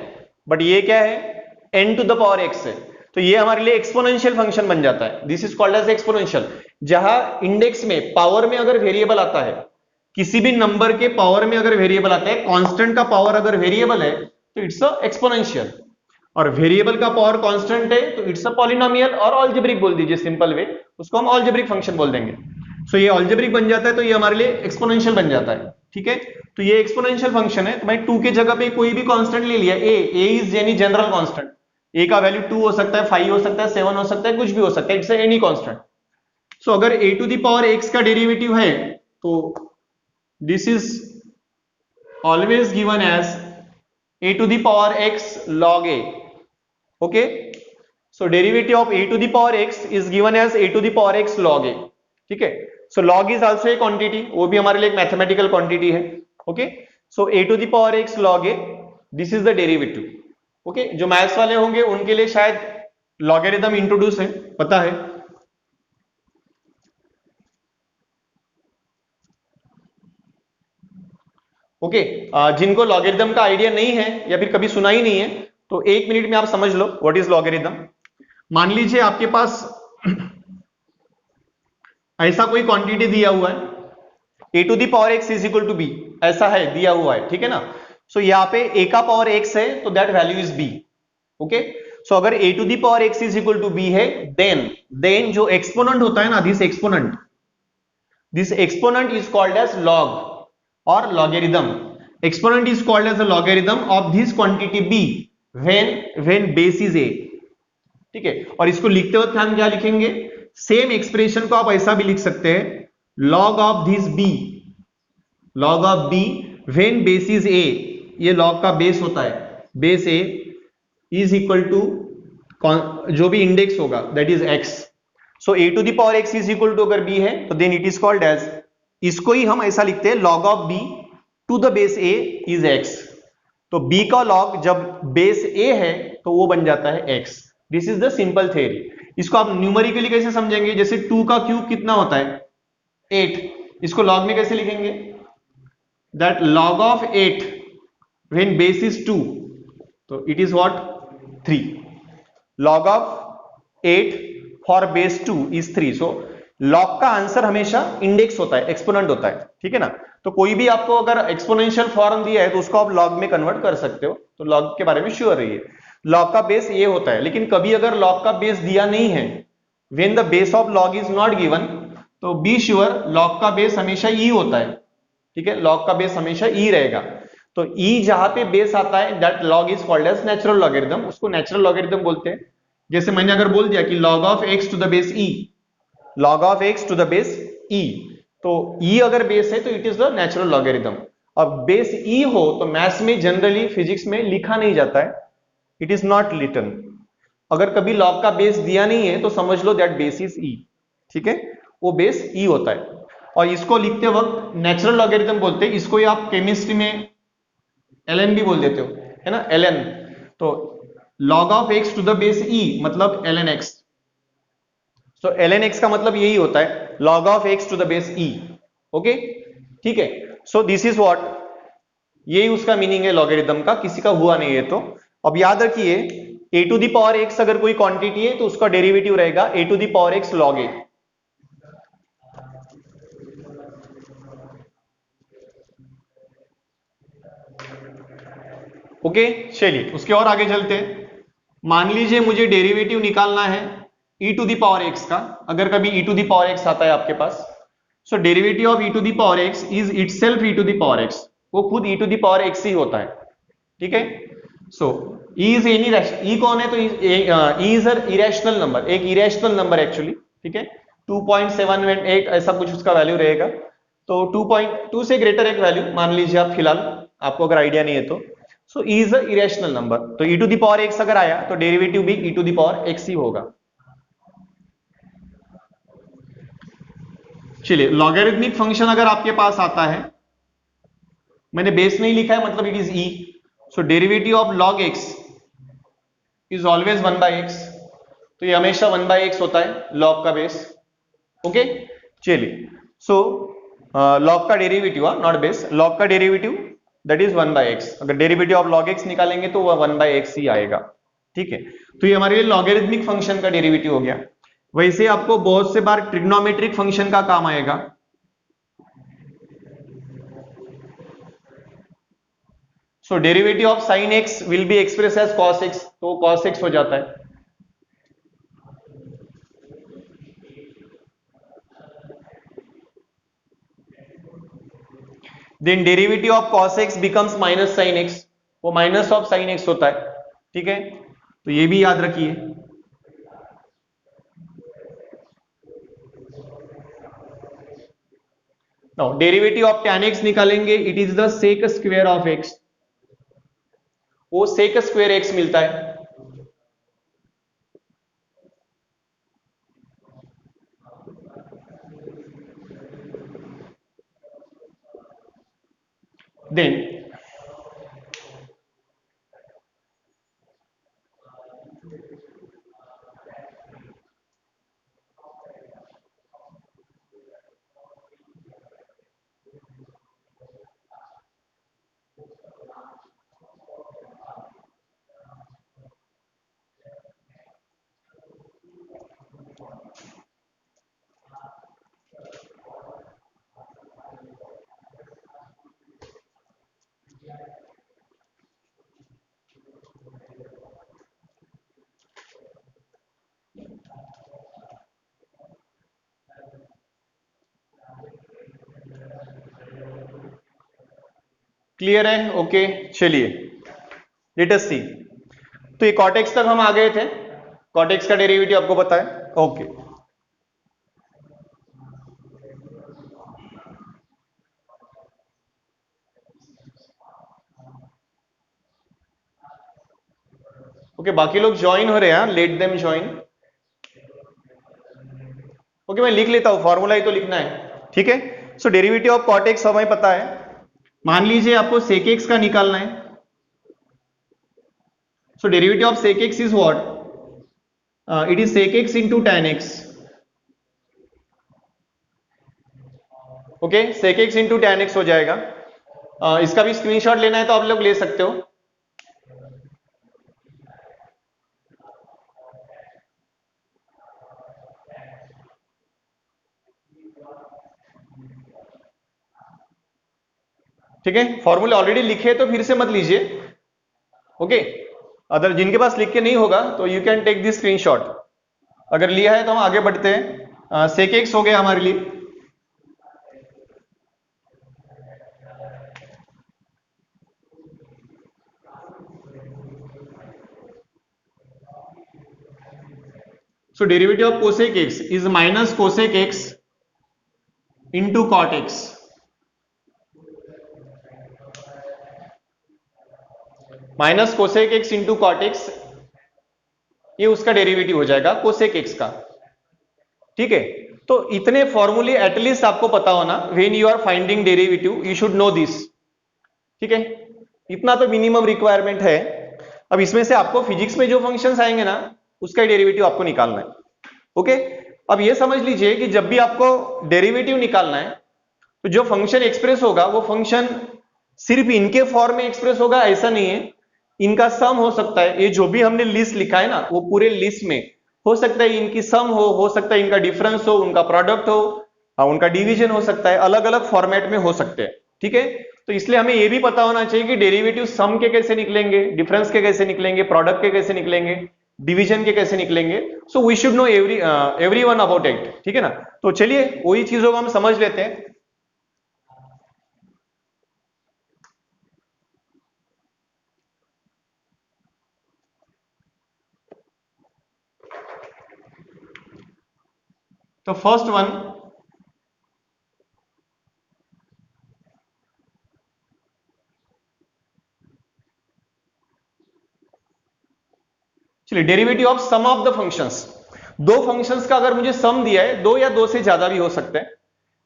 बट ये क्या है? n to the power x है, तो ये हमारे लिए एक्सपोनेंशियल फंक्शन बन जाता है। This is called as exponential. जहां इंडेक्स में, पावर में अगर वेरिएबल आता है, किसी भी नंबर के पावर में अगर वेरिएबल आता है, कांस्टेंट का पावर अगर वेरिएबल है तो इट्स अ एक्सपोनेंशियल, और वेरिएबल का पावर कांस्टेंट है तो इट्स अ पॉलिनोमियल और अलजेब्रिक बोल दीजिए, सिंपल वे उसको हम अलजेब्रिक फंक्शन बोल देंगे। सो ये अलजेब्रिक बन जाता है, तो ये हमारे लिए एक्सपोनेंशियल बन जाता है, ठीक है। तो ये एक्सपोनेंशियल फंक्शन है, तो मैं 2 के जगह पे कोई भी कांस्टेंट ले लिया, ए इज यानी जनरल कांस्टेंट, ए का वैल्यू 2 हो सकता है, 5 हो सकता है, 7 हो सकता है, कुछ भी हो सकता है, इट्स एनी कांस्टेंट। सो अगर a to the power x का डेरिवेटिव है तो this is always given as a to the power x log a। okay, so derivative of a to the power x is given as a to the power x log a, ठीक है। so log is also a quantity, वो भी हमारे लिए एक मैथमेटिकल क्वांटिटी है। okay, so a to the power x log a, this is the derivative। okay, जो मैथ्स वाले होंगे उनके लिए शायद लॉगरिथम इंट्रोड्यूस है, पता है। ओके, जिनको लॉगरिथम का आइडिया नहीं है या फिर कभी सुना ही नहीं है, तो 1 मिनट में आप समझ लो व्हाट इज लॉगरिथम। मान लीजिए आपके पास ऐसा कोई क्वांटिटी दिया हुआ है, a to the power x is equal to b, ऐसा है दिया हुआ है, ठीक है ना। सो यहाँ पे a का पावर x है तो that value is b। Okay, so अगर a to the power x is equal to b है, देन जो एक्सपोनेंट होता है ना, this exponent is called as log or logarithm। exponent is called as a logarithm of this quantity b when base is a, ठीक है। और इसको लिखते वक्त हम क्या लिखेंगे? सेम एक्सप्रेशन को आप ऐसा भी लिख सकते हैं, log of this b when base is a, ये log का बेस होता है, base a is equal to जो भी इंडेक्स होगा that is x। So a to the power x is equal to अगर b है तो then it is called as इसको ही हम ऐसा लिखते हैं log of b to the base a is x। तो b का log जब बेस a है तो वो बन जाता है x। This is the simple theory. इसको आप न्यूमेरिकली कैसे समझेंगे? जैसे 2 का क्यूब कितना होता है? 8। इसको log में कैसे लिखेंगे? That log of 8 when base is 2, तो it is what? 3। log of 8 for base 2 is 3। So log का आंसर हमेशा इंडेक्स होता है, एक्सपोनेंट होता है, ठीक है ना? तो कोई भी आपको अगर एक्सपोनेंशियल फॉर्म दिया है तो उसको आप log में कन्वर्ट कर सकते हो। तो log के बारे में श्योर रहिए। log का बेस ये होता है, लेकिन कभी अगर log का बेस दिया नहीं है, when the base of log is not given, तो बी श्योर log का बेस हमेशा ई होता है, ठीक है? log का बेस हमेशा ई रहेगा। तो ई जहां पे बेस आता है that log is called as natural logarithm, उसको नेचुरल लॉगरिथम बोलते हैं। जैसे मैंने अगर बोल दिया कि log of x to the base e, log of x to the base e, तो e अगर बेस है तो it is the natural logarithm. अब बेस e हो तो मैथ्स में जनरली फिजिक्स में लिखा नहीं जाता है, इट इज नॉट रिटन। अगर कभी log का बेस दिया नहीं है तो समझ लो दैट बेस इज e, ठीक है? वो बेस e होता है। और इसको लिखते वक्त नेचुरल लॉगरिथम बोलते हैं। इसको ही आप केमिस्ट्री में ln भी बोल देते हो, है ना? ln। तो log of x to the base e मतलब ln x। So ln x का मतलब यही होता है, log of x to the base e। Okay, ठीक है? सो दिस इज व्हाट, यही उसका मीनिंग है लॉगरिथम का। किसी का हुआ नहीं है तो अब याद रखिए, a to the power x अगर कोई क्वांटिटी है तो उसका डेरिवेटिव रहेगा a to the power x log a। Okay, चलिए उसके और आगे चलते हैं। मान लीजिए मुझे डेरिवेटिव निकालना है e to the power x का। अगर कभी e to the power x आता है आपके पास, so derivative of e to the power x is itself e to the power x। वो खुद e to the power x ही होता है, ठीक है? So e is any, e कौन है? तो e is a irrational number, एक इरेशनल नंबर एक्चुअली, ठीक है? 2.78 ऐसा कुछ उसका वैल्यू रहेगा। तो 2.2 से ग्रेटर एक वैल्यू मान लीजिए आप, फिलहाल आपको अगर आइडिया नहीं है तो। So e is a irrational number, तो e to the power x अगर आया तो डेरिवेटिव भी e to the power x ही होगा। चलिए, लॉगरिथमिक फंक्शन अगर आपके पास आता है, मैंने बेस नहीं लिखा है मतलब it is e। So derivative of log x is always 1/x। तो ये हमेशा 1/x होता है log का बेस। ओके, चलिए। सो log का डेरिवेटिव, नॉट बेस, log का डेरिवेटिव दैट इज 1/x। अगर डेरिवेटिव ऑफ log x निकालेंगे तो वह 1/x ही आएगा, ठीक है? तो ये हमारे लिए लॉगरिथमिक फंक्शन का डेरिवेटिव हो गया। वैसे आपको बहुत से बार ट्रिग्नोमेट्रिक फंक्शन का काम आएगा। So derivative of sine x will be express as cos x, तो cos x हो जाता है। Then derivative of cos x becomes minus sine x, वो माइनस ऑफ साइन x होता है, ठीक है? तो ये भी याद रखिए। Now derivative of tan x निकालेंगे, it is the sec square of x, वो सेक स्क्वायर x मिलता है। देन क्लियर है? ओके, चलिए लेट अस सी। तो ये cot x तक हम आ गए थे, cot x का डेरिवेटिव आपको पता है। ओके, ओके, बाकी लोग ज्वाइन हो रहे हैं, लेट देम ज्वाइन। ओके, मैं लिख लेता हूं, फॉर्मूला ही तो लिखना है, ठीक है? So derivative of cot x हमें पता है। मान लीजिए आपको सेक एक्स का निकालना है। So derivative of sec x is what? It is sec x into tan x. Okay, sec x into tan x हो जाएगा। इसका भी स्क्रीनशॉट लेना है तो आप लोग ले सकते हो। ठीक है, फॉर्मूले ऑलरेडी लिखे तो फिर से मत लीजिए। ओके, अगर जिनके पास लिख के नहीं होगा तो you can take this screenshot. अगर लिया है तो हम आगे बढ़ते हैं। सेक एक्स हो गया हमारे लिए। So derivative of cosec x is minus cosec x into cot x. Minus cosec x into cot x, ये उसका डेरिवेटिव हो जाएगा कोसेक एक्स का। ठीक है, तो इतने फॉर्मूले एटलीस्ट आपको पता होना। When you are finding derivative you should know this. ठीक है, इतना तो मिनिमम रिक्वायरमेंट है। अब इसमें से आपको फिजिक्स में जो फंक्शंस आएंगे ना उसका डेरिवेटिव आपको निकालना है। ओके, अब ये समझ लीजिए कि जब भी आपको डेरिवेटिव निकालना है तो जो फंक्शन एक्सप्रेस होगा वो फंक्शन सिर्फ इनके फॉर्म में एक्सप्रेस होगा ऐसा नहीं है। इनका सम हो सकता है। ये जो भी हमने लिस्ट लिखा है ना वो पूरे लिस्ट में हो सकता है इनकी सम हो सकता है इनका डिफरेंस हो, उनका प्रोडक्ट हो, उनका डिवीजन हो सकता है, अलग अलग फॉर्मेट में हो सकते हैं। ठीक है, तो इसलिए हमें यह भी पता होना चाहिए कि डेरिवेटिव सम के कैसे निकलेंगे, डिफरेंस के कैसे निकलेंगे, प्रोडक्ट के कैसे निकलेंगे, डिवीजन के कैसे निकलेंगे। So we should know every one about it. ठीक है ना, तो चलिए वही चीजों को हम समझ लेते हैं। तो फर्स्ट वन, चलिए derivative of sum of the functions. दो फंक्शंस का अगर मुझे सम दिया है, दो या दो से ज्यादा भी हो सकते हैं।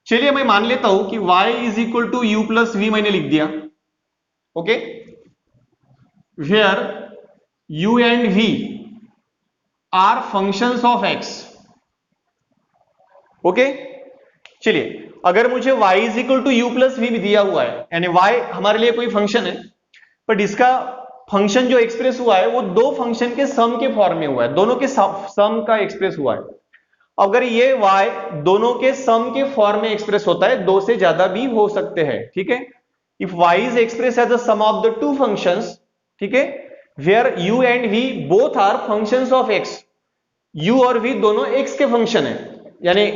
चलिए मैं मान लेता हूं कि y is equal to u plus v, मैंने लिख दिया। Okay, where u and v are functions of x। Okay, चलिए अगर मुझे y is equal to u plus v भी दिया हुआ है, यानी y हमारे लिए कोई फंक्शन है, बट इसका फंक्शन जो एक्सप्रेस हुआ है वो दो फंक्शन के सम के फॉर्म में हुआ है, दोनों के सम का एक्सप्रेस हुआ है। अगर ये y दोनों के सम के फॉर्म में एक्सप्रेस होता है, दो से ज्यादा भी हो सकते हैं। ठीक है, if y is express as the sum of the two functions, ठीक है, where u and v both are functions of x। u और v दोनों x के फंक्शन है, यानी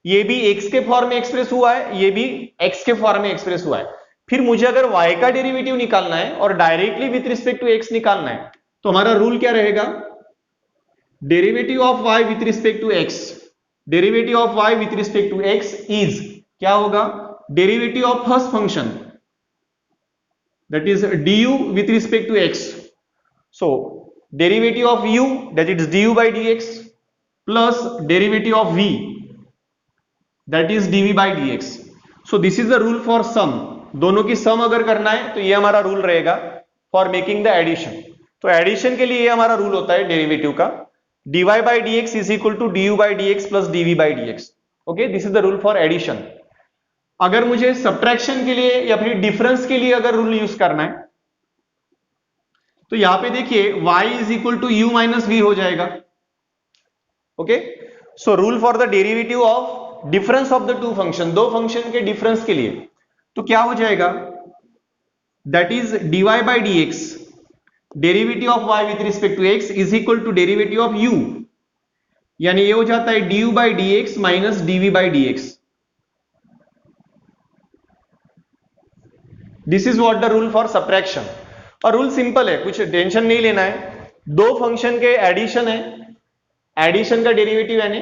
ये भी x के फॉर्म में एक्सप्रेस हुआ है, ये भी x के फॉर्म में एक्सप्रेस हुआ है। फिर मुझे अगर y का डेरिवेटिव निकालना है और directly with respect to x निकालना है, तो हमारा रूल क्या रहेगा? Derivative of y with respect to x, derivative of y with respect to x is क्या होगा? Derivative of first function, that is du with respect to x। So derivative of u, that is du by dx, plus derivative of v, that is dv by dx। So this is the rule for sum. दोनों की सम अगर करना है तो ये हमारा रूल रहेगा फॉर मेकिंग द एडिशन। तो एडिशन के लिए ये हमारा रूल होता है डेरिवेटिव का, dy by dx is equal to du by dx plus dv by dx। Okay, this is the rule for addition. अगर मुझे सब्ट्रैक्शन के लिए या फिर डिफरेंस के लिए अगर रूल यूज करना है तो यहां पे देखिए y is equal to u minus v हो जाएगा। Okay, so rule for the derivative of difference of the two function, दो फंक्शन के डिफरेंस के लिए, तो क्या हो जाएगा? That is dy by dx, derivative of y with respect to x is equal to derivative of u, यानी ये हो जाता है du by dx minus dv by dx। This is what the rule for subtraction. और रूल सिंपल है, कुछ टेंशन नहीं लेना है। दो फंक्शन के एडिशन है, एडिशन का डेरिवेटिव यानी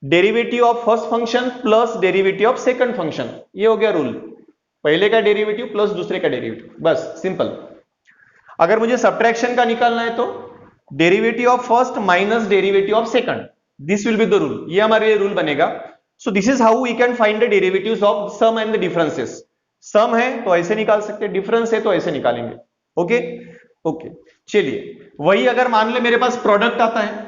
derivative of first function plus derivative of second function, ये हो गया रूल। पहले का डेरिवेटिव प्लस दूसरे का डेरिवेटिव, बस सिंपल। अगर मुझे सब्ट्रैक्शन का निकालना है तो derivative of first minus derivative of second, this will be the rule. ये हमारे लिए रूल बनेगा। So this is how we can find the derivatives of sum and the differences. Sum है तो ऐसे निकाल सकते हैं, डिफरेंस है तो ऐसे निकालेंगे। ओके ओके, चलिए वही अगर मान ले मेरे पास प्रोडक्ट आता है,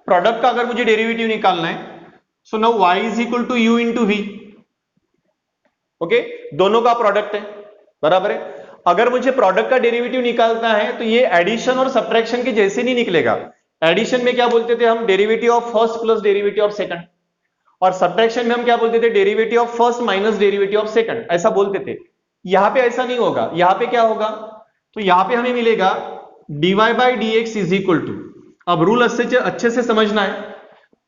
प्रोडक्ट का अगर मुझे डेरिवेटिव निकालना है, so now y is equal to u into v. Okay, दोनों का प्रोडक्ट है, बराबर है। अगर मुझे प्रोडक्ट का डेरिवेटिव निकालना है तो ये एडिशन और सब्ट्रैक्शन के जैसे नहीं निकलेगा। एडिशन में क्या बोलते थे हम, derivative of first plus derivative of second, और सब्ट्रैक्शन में हम क्या बोलते थे, derivative of first minus derivative of second, ऐसा बोलते थे। यहां पे ऐसा नहीं होगा। यहां पे क्या होगा, तो यहां पे हमें मिलेगा dy by d x is equal to, अब रूल अच्छे से समझना है।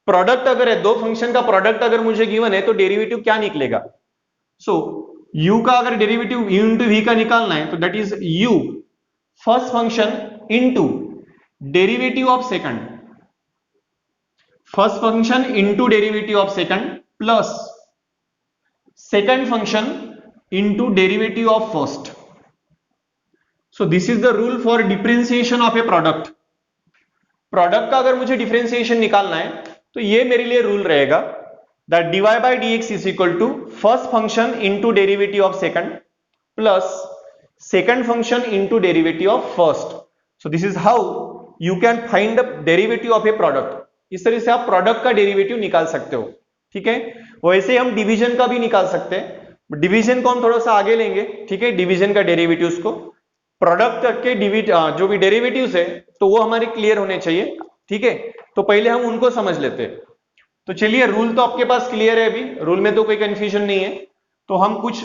प्रोडक्ट अगर है, दो फंक्शन का प्रोडक्ट अगर मुझे गिवन है तो डेरिवेटिव क्या निकलेगा। सो u का अगर डेरिवेटिव u इंटू v का निकालना है तो that is u first function into derivative of second, first function into derivative of second plus second function into derivative of first. So this is the rule for differentiation of A product. Product का अगर मुझे डिफरेंशिएशन निकालना है तो ये मेरे लिए रूल रहेगा that dy by dx is equal to first function into derivative of second plus second function into derivative of first. So this is how you can find the derivative of a product. इस तरह से आप प्रोडक्ट का डेरिवेटिव निकाल सकते हो, ठीक है। वैसे हम डिवीजन का भी निकाल सकते हैं, डिवीजन को हम थोड़ा सा आगे लेंगे, ठीक है। डिवीजन का डेरिवेटिव्स को, प्रोडक्ट के जो भी डेरिवेटिव्स है तो वो हमारे क्लियर होने चाहिए, ठीक है। तो पहले हम उनको समझ लेते हैं। तो चलिए, रूल तो आपके पास क्लियर है, अभी रूल में तो कोई कंफ्यूजन नहीं है। तो हम कुछ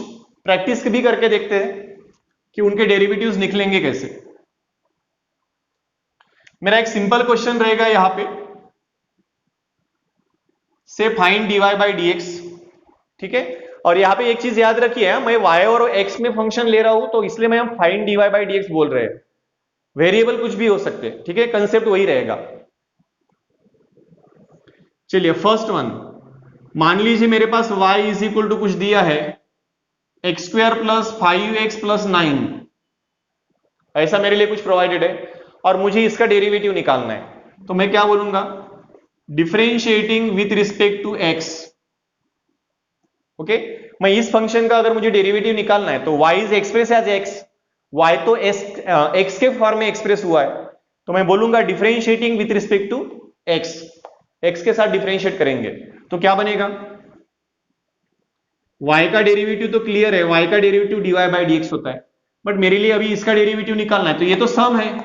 प्रैक्टिस भी करके देखते हैं कि उनके डेरिवेटिव्स निकलेंगे कैसे। मेरा एक सिंपल क्वेश्चन रहेगा यहां पे, से फाइंड dy बाई dx, ठीक है। और यहां पे एक चीज याद रखिए, मैं y और x में फंक्शन ले रहा हूं तो इसलिए मैं हम फाइंड dy बाई dx बोल रहे हैं। वेरिएबल कुछ भी हो सकते हैं, ठीक है, कंसेप्ट वही रहेगा। चलिए फर्स्ट वन, मान लीजिए मेरे पास y इज इक्वल टू कुछ दिया है x square plus 5x plus 9, ऐसा मेरे लिए कुछ प्रोवाइडेड है और मुझे इसका डेरिवेटिव निकालना है। तो मैं क्या बोलूंगा, differentiating with respect to x। Okay, मैं इस फंक्शन का अगर मुझे डेरिवेटिव निकालना है तो y is express as x, y तो x के फॉर्म में एक्सप्रेस हुआ है, तो मैं बोलूंगा differentiating with respect to x, x के साथ डिफरेंशिएट करेंगे तो क्या बनेगा, y का डेरिवेटिव तो क्लियर है, y का डेरिवेटिव dy बाई dx होता है, बट मेरे लिए अभी इसका डेरिवेटिव निकालना है। तो ये तो सम है,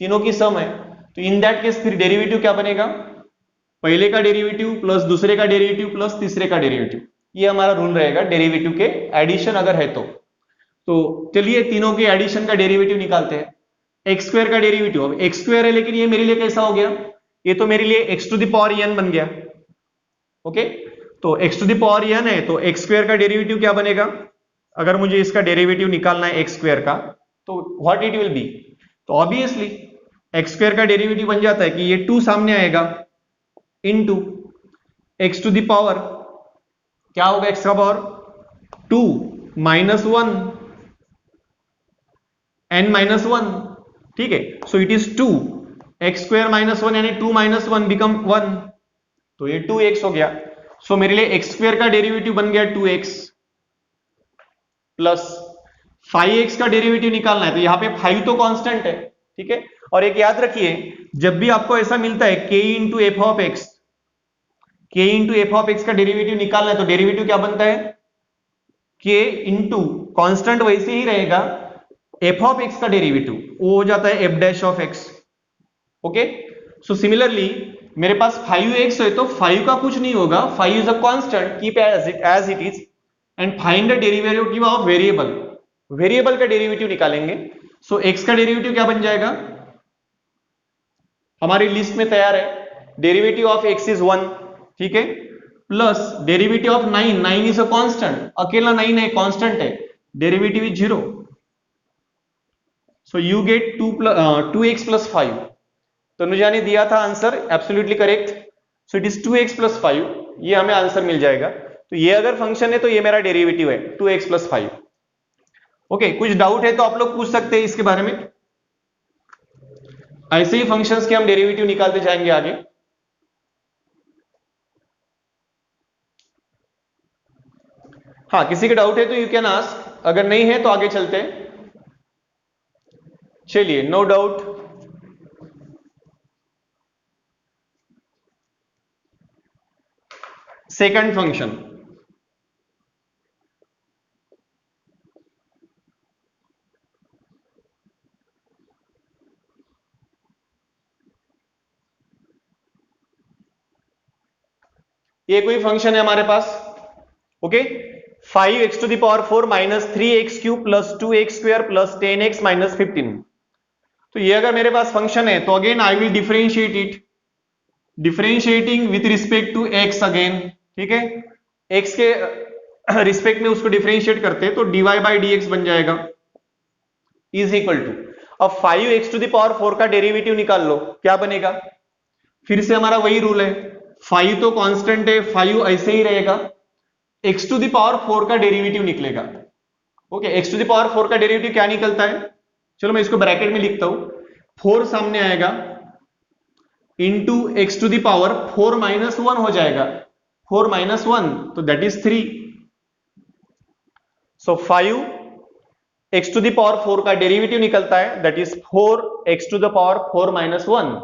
तीनों की सम है, तो इन दैट केस फिर डेरिवेटिव क्या बनेगा, पहले का डेरिवेटिव प्लस दूसरे का डेरिवेटिव प्लस तीसरे का डेरिवेटिव। ये हमारा रूल रहेगा डेरिवेटिव के एडिशन अगर है तो चलिए तीनों के एडिशन का डेरिवेटिव निकालते हैं। एक्स स्क्वायर का डेरिवेटिव, अब एक्स स्क्वायर है लेकिन ये मेरे लिए कैसा हो गया, ये तो मेरे लिए x to the power n बन गया। ओके, तो x to the power n है तो एक्स स्क्वायर का डेरिवेटिव क्या बनेगा, अगर मुझे इसका डेरिवेटिव निकालना है एक्स स्क्वायर का तो व्हाट इट विल बी, तो ऑब्वियसली एक्स स्क्वायर का डेरिवेटिव बन जाता है कि ये 2 सामने आएगा into x to the power, क्या होगा एक्स का पावर 2 माइनस 1 n माइनस 1, ठीक है। So it is 2 x square minus 1 यानी 2 माइनस 1 बिकम 1, तो ये 2x हो गया। सो मेरे लिए एक्स स्क्वायर का डेरिवेटिव बन गया 2x प्लस 5x का डेरिवेटिव निकालना है तो यहां पे 5 तो कांस्टेंट है, ठीक है। और एक याद रखिए, जब भी आपको ऐसा मिलता है k into F of x, k into F of x का डेरिवेटिव निकालना है तो डेरिवेटिव क्या बनता है, k इंटू कॉन्स्टेंट वैसे ही रहेगा, एफ ऑफ एक्स का डेरिवेटिव वो हो जाता है F dash of x. Okay, so similarly मेरे पास 5x है तो 5 का कुछ नहीं होगा, 5 is a constant, keep as it is and find the derivative of variable, variable का डेरिवेटिव निकालेंगे। सो x का डेरिवेटिव क्या बन जाएगा, हमारी लिस्ट में तैयार है, डेरिवेटिव ऑफ x इज 1, ठीक है, plus derivative of 9, 9 is a constant, अकेला 9 है, कांस्टेंट है, derivative is 0, so you get 2x plus 5। तो मुझे ने दिया था answer absolutely correct, so it is 2x plus 5, ये हमें आंसर मिल जाएगा। तो ये अगर फंक्शन है तो ये मेरा डेरिवेटिव है 2x प्लस 5। ओके, कुछ डाउट है तो आप लोग पूछ सकते हैं इसके बारे में। ऐसे ही फंक्शंस के हम डेरिवेटिव निकालते जाएंगे आगे। हाँ, किसी का डाउट है तो यू कैन आस्क, अगर नहीं है तो आगे चलते हैं। चलिए, नो डाउट। सेकंड फंक्शन, ये कोई फंक्शन है हमारे पास, okay. 5x⁴ minus 3x³ plus 2x² plus 10x minus 15। तो ये अगर मेरे पास फंक्शन है तो again I will differentiate it, differentiating with respect to x again, ठीक है। x के रिस्पेक्ट में उसको डिफरेंशिएट करते हैं तो dy बाई dx बन जाएगा इज इक्वल टू, अब 5x⁴ का डेरिवेटिव निकाल लो, क्या बनेगा। फिर से हमारा वही रूल है, 5 तो कांस्टेंट है, 5 ऐसे ही रहेगा, x⁴ का डेरिवेटिव निकलेगा, ओके। x⁴ का डेरिवेटिव क्या निकलता है, चलो मैं इसको ब्रैकेट में लिखता हूं, 4 सामने आएगा इंटू x⁴ माइनस 1 हो जाएगा, 4 माइनस 1 तो दैट इज 3। सो 5x⁴ का डेरिवेटिव निकलता है दैट इज 4x⁴ माइनस 1।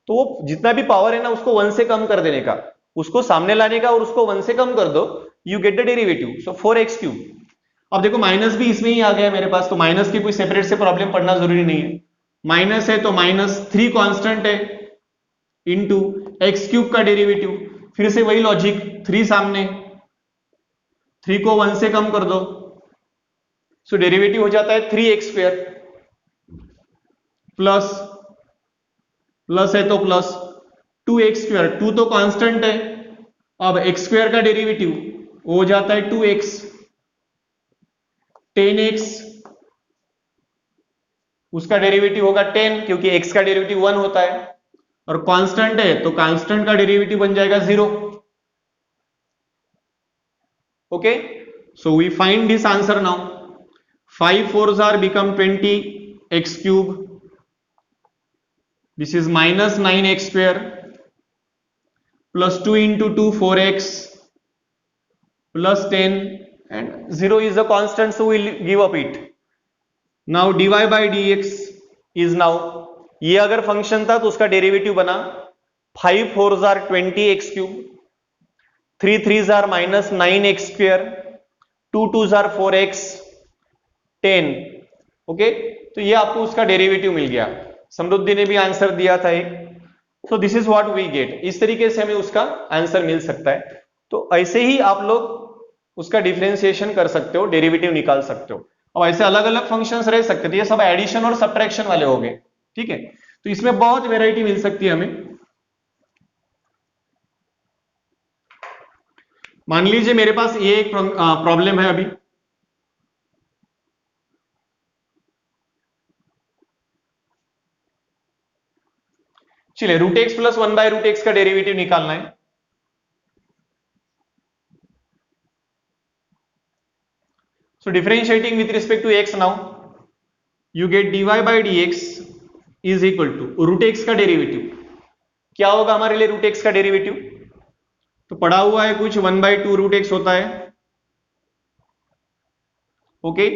तो वो जितना भी पावर है ना उसको 1 से कम कर देने का, उसको सामने लाने का और उसको 1 से कम कर दो, you get the derivative, so 4x³। अब देखो माइनस भी इसमें ही आ गया मेरे पास, तो माइनस की कोई सेपरेट से प्रॉब्लम पढ़ना जरूरी नहीं है, माइनस है तो -3 कांस्टेंट है इंटू x³ का डेरिवेटिव, फिर से वही लॉजिक, 3 सामने, 3 को 1 से कम कर दो, सो डेरिवेटिव हो जाता है 3x² प्लस प्लस है तो प्लस 2x², 2 तो कांस्टेंट है, अब x² का डेरिवेटिव हो जाता है 2x, 10x, उसका डेरिवेटिव होगा 10 क्योंकि x का डेरिवेटिव 1 होता है, और कांस्टेंट है तो कांस्टेंट का डेरिवेटिव बन जाएगा 0, okay. So we find this answer now, 5 4s are become 20x³ this is minus 9x² plus 2 into 2 4x plus 10 and 0 is a constant, so we'll give up it. Now dy by dx is now, ये अगर फंक्शन था तो उसका डेरिवेटिव बना 5 4s are 20x³, 3 3s are minus 9x², 2 2s are 4x, 10, okay. तो ये आपको उसका डेरिवेटिव मिल गया, समृद्धि ने भी आंसर दिया था एक, so this is what we get, इस तरीके से हमें उसका आंसर मिल सकता है। तो ऐसे ही आप लोग उसका डिफरेंशिएशन कर सकते हो, डेरिवेटिव निकाल सकते हो। अब ऐसे अलग अलग फंक्शंस रह सकते थे, ये सब एडिशन और सब्ट्रैक्शन वाले हो गए, ठीक है। तो इसमें बहुत वेराइटी मिल सकती है हमें। मान लीजिए मेरे पास ये एक प्रॉब्लम है अभी, चलिए √x प्लस 1/√x का डेरिवेटिव निकालना है। So differentiating with respect to x now, you get dy by dx is equal to √x का डेरिवेटिव, क्या होगा हमारे लिए √x का डेरिवेटिव, तो पढ़ा हुआ है कुछ 1/2 √x होता है, ओके।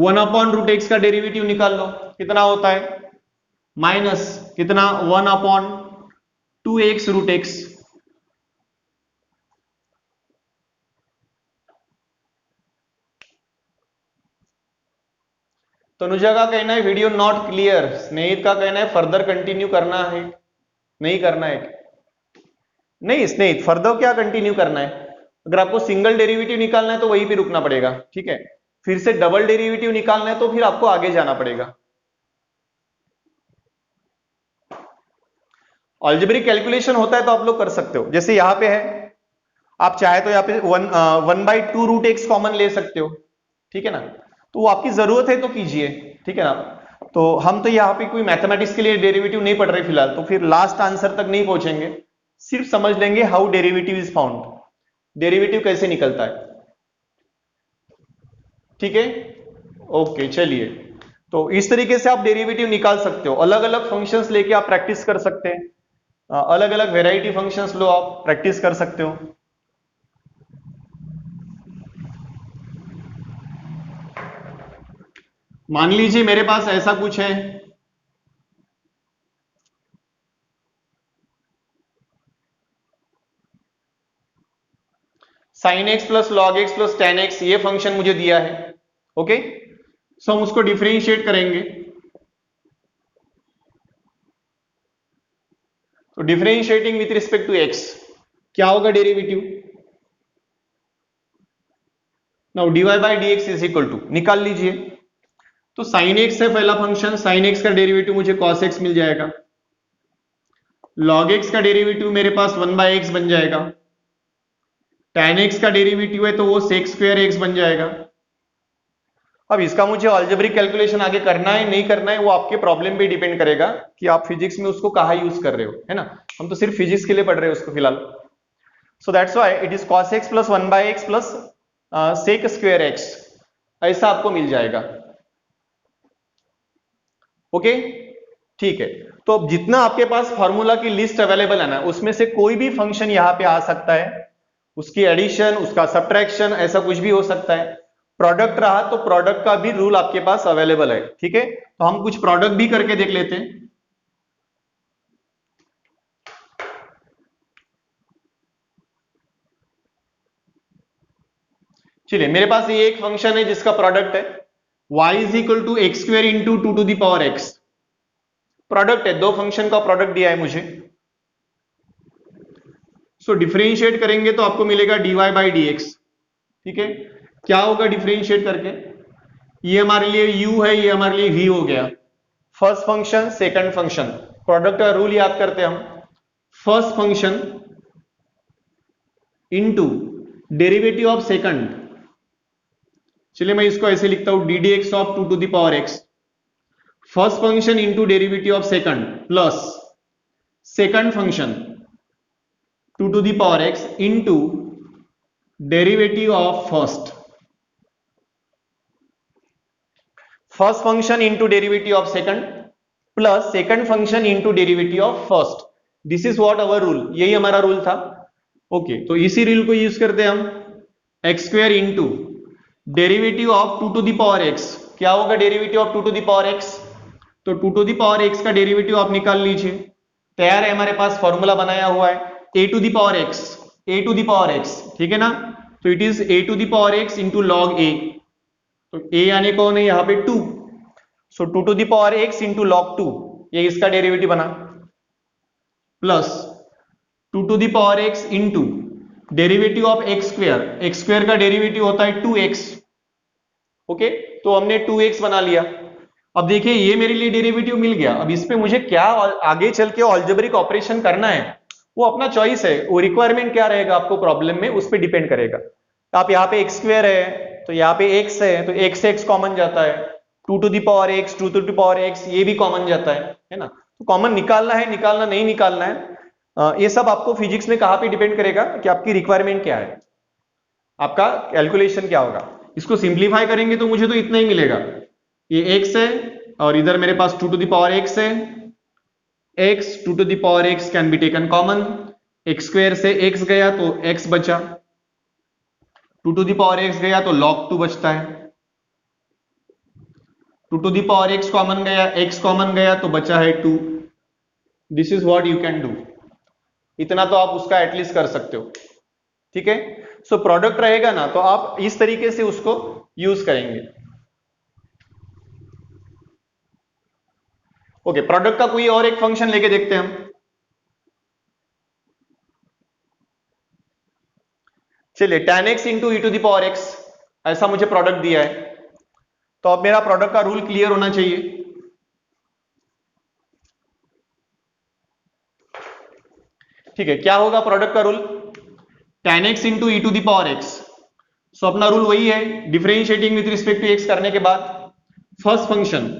1/√x का डेरिवेटिव निकाल लो, कितना होता है, माइनस कितना 1/2x√x, तनुजा का कहना है वीडियो नॉट क्लियर, स्नेहित का कहना है फर्दर कंटिन्यू करना है, नहीं करना है, नहीं स्नेहित फर्दर क्या कंटिन्यू करना है, अगर आपको सिंगल डेरिवेटिव निकालना है तो वहीं पे रुकना पड़ेगा, ठीक है। फिर से डबल डेरिवेटिव निकालना है तो फिर आपको आगे जाना पड़ेगा। अलजेब्रिक कैलकुलेशन होता है तो आप लोग कर सकते हो, जैसे यहां पे है, आप चाहे तो यहाँ पे 1/2 √x कॉमन ले सकते हो, ठीक है ना, तो वो आपकी जरूरत है तो कीजिए, ठीक है ना। तो हम तो यहाँ पे कोई मैथमेटिक्स के लिए डेरिवेटिव नहीं पढ़ रहे फिलहाल, तो फिर लास्ट आंसर तक नहीं पहुंचेंगे, सिर्फ समझ लेंगे how derivative is found, derivative कैसे निकलता है, ठीक है, ओके। चलिए, तो इस तरीके से आप डेरिवेटिव निकाल सकते हो, अलग अलग फंक्शंस लेके आप प्रैक्टिस कर सकते हैं, अलग अलग वेराइटी फंक्शंस लो, आप प्रैक्टिस कर सकते हो। मान लीजिए मेरे पास ऐसा कुछ है, sin x plus log x plus tan x, ये फंक्शन मुझे दिया है। ओके, सो हम उसको डिफरेंशिएट करेंगे। तो differentiating with respect to x, क्या होगा derivative? Now dy by d x is equal to, निकाल लीजिए। तो sin x है पहला फंक्शन, sin x का डेरिवेटिव मुझे cos x मिल जाएगा। log x का डेरिवेटिव मेरे पास 1 बाई एक्स बन जाएगा। tan x का डेरिवेटिव है तो वो sec स्क्वायर x बन जाएगा। अब इसका मुझे अलजेब्रिक कैलकुलेशन आगे करना है नहीं करना है, वो आपके प्रॉब्लम पे डिपेंड करेगा कि आप फिजिक्स में उसको कहाँ यूज कर रहे हो, है ना। हम तो सिर्फ फिजिक्स के लिए पढ़ रहे हैं उसको फिलहाल। सो that's why it is cos x plus 1 by x plus sec square x, ऐसा आपको मिल जाएगा। ओके, ठीक है। तो अब जितना आपके पास फॉर्मूला की लिस्ट अवेलेबल है ना, उसमें से कोई भी फंक्शन यहाँ पे आ सकता है, उसकी एडिशन, उसका सब्ट्रैक्शन, ऐसा कुछ भी हो सकता है। प्रोडक्ट रहा तो प्रोडक्ट का भी रूल आपके पास अवेलेबल है, ठीक है। तो हम कुछ प्रोडक्ट भी करके देख लेते हैं। चलिए, मेरे पास ये एक फंक्शन है जिसका प्रोडक्ट है y is equal to x square into two to the power x. Product है, दो फंक्शन का प्रोडक्ट दिया है मुझे। सो डिफरेंशिएट करेंगे तो आपको मिलेगा dy बाई डी एक्स, ठीक है। क्या होगा डिफरेंशिएट करके? ये हमारे लिए u है, ये हमारे लिए v हो गया। First function second function, product का रूल याद करते हैं हम। First function into derivative of second, चलिए मैं इसको ऐसे लिखता हूं, d d x of two to the power x. First function into derivative of second plus second function two to the power x into derivative of first. First function into derivative of second plus second function into derivative of first. This is what our rule, यही हमारा रूल था। ओके, तो इसी रूल को यूज करते हैं हम। X square into derivative of two to the power x, क्या होगा derivative of two to the power x? तो two to the power x का डेरिवेटिव आप निकाल लीजिए, तैयार है हमारे पास, फॉर्मूला बनाया हुआ है, a to the power x, a to the power x, ठीक है ना। तो इट इज a to the power x into log a, तो ए आने कौन है यहाँ पे 2, सो two to the power x into log 2, ये इसका डेरिवेटिव बना, plus two to the power x into derivative of x square, x square का डेरिवेटिव होता है 2x। ओके, तो हमने 2x बना लिया। अब देखिए ये मेरे लिए डेरिवेटिव मिल गया। अब इस पे मुझे क्या आगे चल के अलजेब्रिक ऑपरेशन करना है, वो अपना चॉइस है, वो रिक्वायरमेंट क्या रहेगा आपको प्रॉब्लम में, उस पर डिपेंड करेगा। तो आप यहाँ पे एक्स स्क्वायर है तो यहाँ पे x है, तो x से x कॉमन जाता है, two to the power x, two to the power x, ये भी कॉमन जाता है ना। तो कॉमन निकालना है, निकालना नहीं निकालना है, ये सब आपको फिजिक्स में कहाँ पे डिपेंड करेगा कि आपकी रिक्वायरमेंट क्या है, आपका कैलकुलेशन क्या होगा। इसको सिंप्लीफाई करेंगे तो मुझे तो इतना ही मिलेगा, ये x है और इधर मेरे पास two to the power x है, x two to the power x can be taken common, x square से x गया तो x बचा, two to the power x गया तो log 2 बचता है, two to the power x common गया, x कॉमन गया तो बचा है 2। This is what you can do, इतना तो आप उसका एटलीस्ट कर सकते हो, ठीक है। सो प्रोडक्ट रहेगा ना तो आप इस तरीके से उसको यूज करेंगे। ओके, प्रोडक्ट का कोई और एक फंक्शन लेके देखते हैं हम। चलिए, tan x into e to the power x, ऐसा मुझे प्रोडक्ट दिया है। तो अब मेरा प्रोडक्ट का रूल क्लियर होना चाहिए। ठीक है, क्या होगा प्रोडक्ट का rule? tan x into e to the power x। So अपना रूल वही है, differentiating with respect to x करने के बाद first function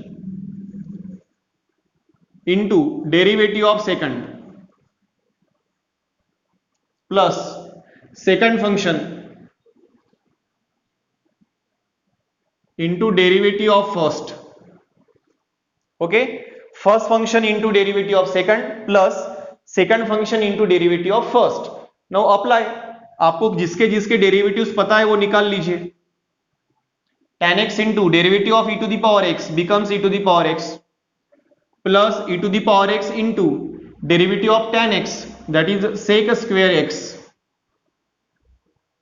into derivative of second plus second function into derivative of first. Okay, first function into derivative of second plus second function into derivative of first. Now apply, आपको जिसके जिसके डेरिवेटिव्स पता है वो निकाल लीजिए। tan x into derivative of e to the power x becomes e to the power x plus e to the power x into derivative of tan x that is sec square x।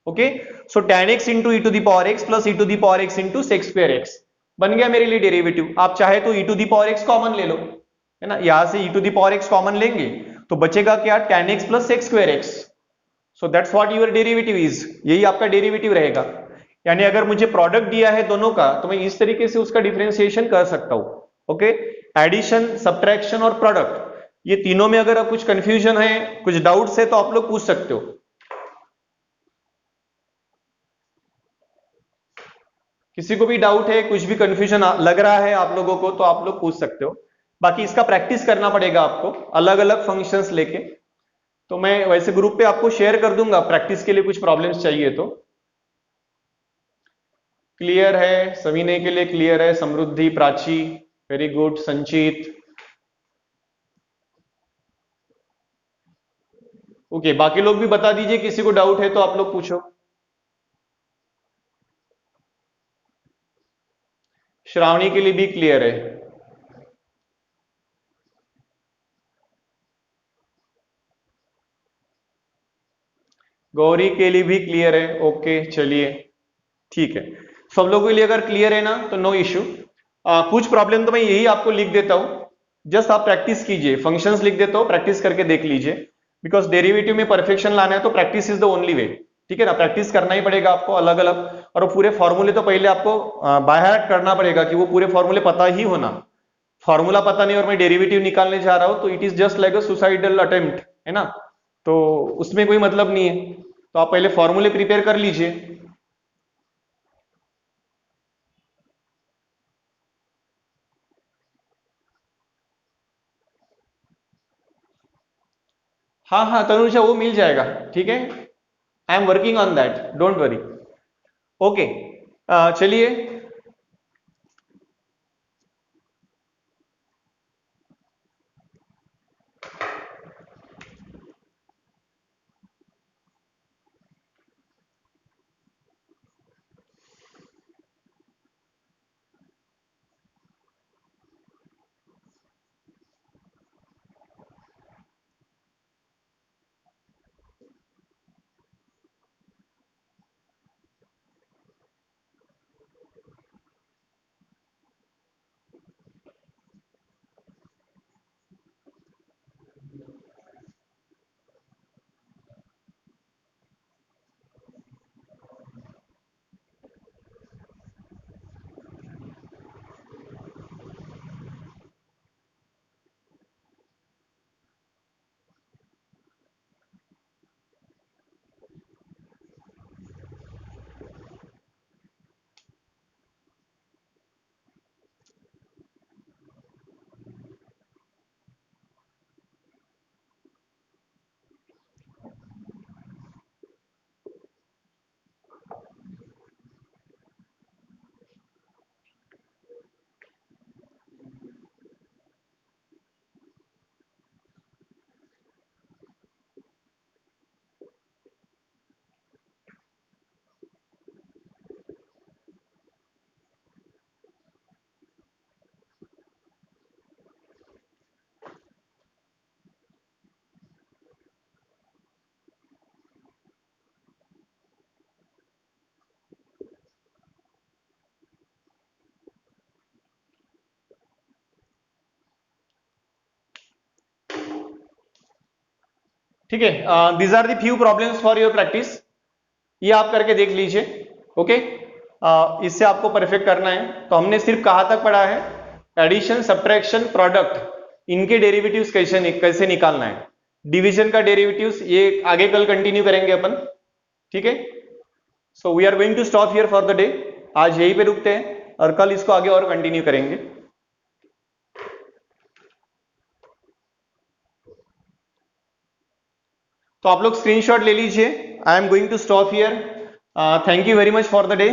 Okay, so tan x into e to the power x plus e to the power x into sec square x बन गया मेरे लिए डेरिवेटिव। आप चाहे तो e to the power x common ले लो, है ना, यहां से e to the power x common लेंगे तो बचेगा क्या, tan x plus sec square x। So that's what your derivative is, यही आपका डेरिवेटिव रहेगा। यानी अगर मुझे प्रोडक्ट दिया है दोनों का तो मैं इस तरीके से उसका डिफरेंशिएशन कर सकता हूं। ओके, एडिशन, सब्ट्रैक्शन और प्रोडक्ट, ये तीनों में अगर कुछ कंफ्यूजन है, कुछ डाउट्स है तो आप लोग पूछ सकते हो। किसी को भी डाउट है, कुछ भी कंफ्यूजन लग रहा है आप लोगों को तो आप लोग पूछ सकते हो। बाकी इसका प्रैक्टिस करना पड़ेगा आपको अलग अलग फंक्शंस लेके। तो मैं वैसे ग्रुप पे आपको शेयर कर दूंगा प्रैक्टिस के लिए, कुछ प्रॉब्लम्स चाहिए तो। क्लियर है सभी ने, के लिए क्लियर है? समृद्धि, प्राची, वेरी गुड, संचित, ओके। बाकी लोग भी बता दीजिए, किसी को डाउट है तो आप लोग पूछो। श्रावणी के लिए भी क्लियर है? गौरी के लिए भी क्लियर है? ओके चलिए ठीक है, सब लोगों के लिए अगर क्लियर है ना तो नो इश्यू। कुछ प्रॉब्लम तो मैं यही आपको लिख देता हूं, जस्ट आप प्रैक्टिस कीजिए। फंक्शंस लिख देता हूं, प्रैक्टिस करके देख लीजिए। बिकॉज डेरिवेटिव में परफेक्शन लाना है तो practice is the only way, ठीक है ना। प्रैक्टिस करना ही पड़ेगा आपको अलग अलग, और वो पूरे फॉर्मूले तो पहले आपको बाय हार्ट करना पड़ेगा कि वो पूरे फॉर्मूले पता ही होना। फॉर्मूला पता नहीं और मैं डेरिवेटिव निकालने जा रहा हूं तो it is just like a suicidal attempt, है ना, तो उसमें कोई मतलब नहीं है। तो आप पहले फॉर्मूले प्रिपेयर कर लीजिए। हाँ हाँ तनुजा, वो मिल जाएगा, ठीक है। I am working on that, don't worry. Okay चलिए। ठीक है, these are the few problems for your practice, ये आप करके देख लीजिए। ओके, इससे आपको परफेक्ट करना है। तो हमने सिर्फ कहां तक पढ़ा है, एडिशन, सब्ट्रैक्शन, प्रोडक्ट, इनके डेरिवेटिव्स कैसे निकालना है। डिवीजन का डेरिवेटिव्स ये आगे कल कंटिन्यू करेंगे अपन, ठीक है। So we are going to stop here for the day, आज यहीं पे रुकते हैं और कल इसको आगे और कंटिन्यू करेंगे। तो आप लोग स्क्रीनशॉट ले लीजिए। I am going to stop here, thank you very much for the day.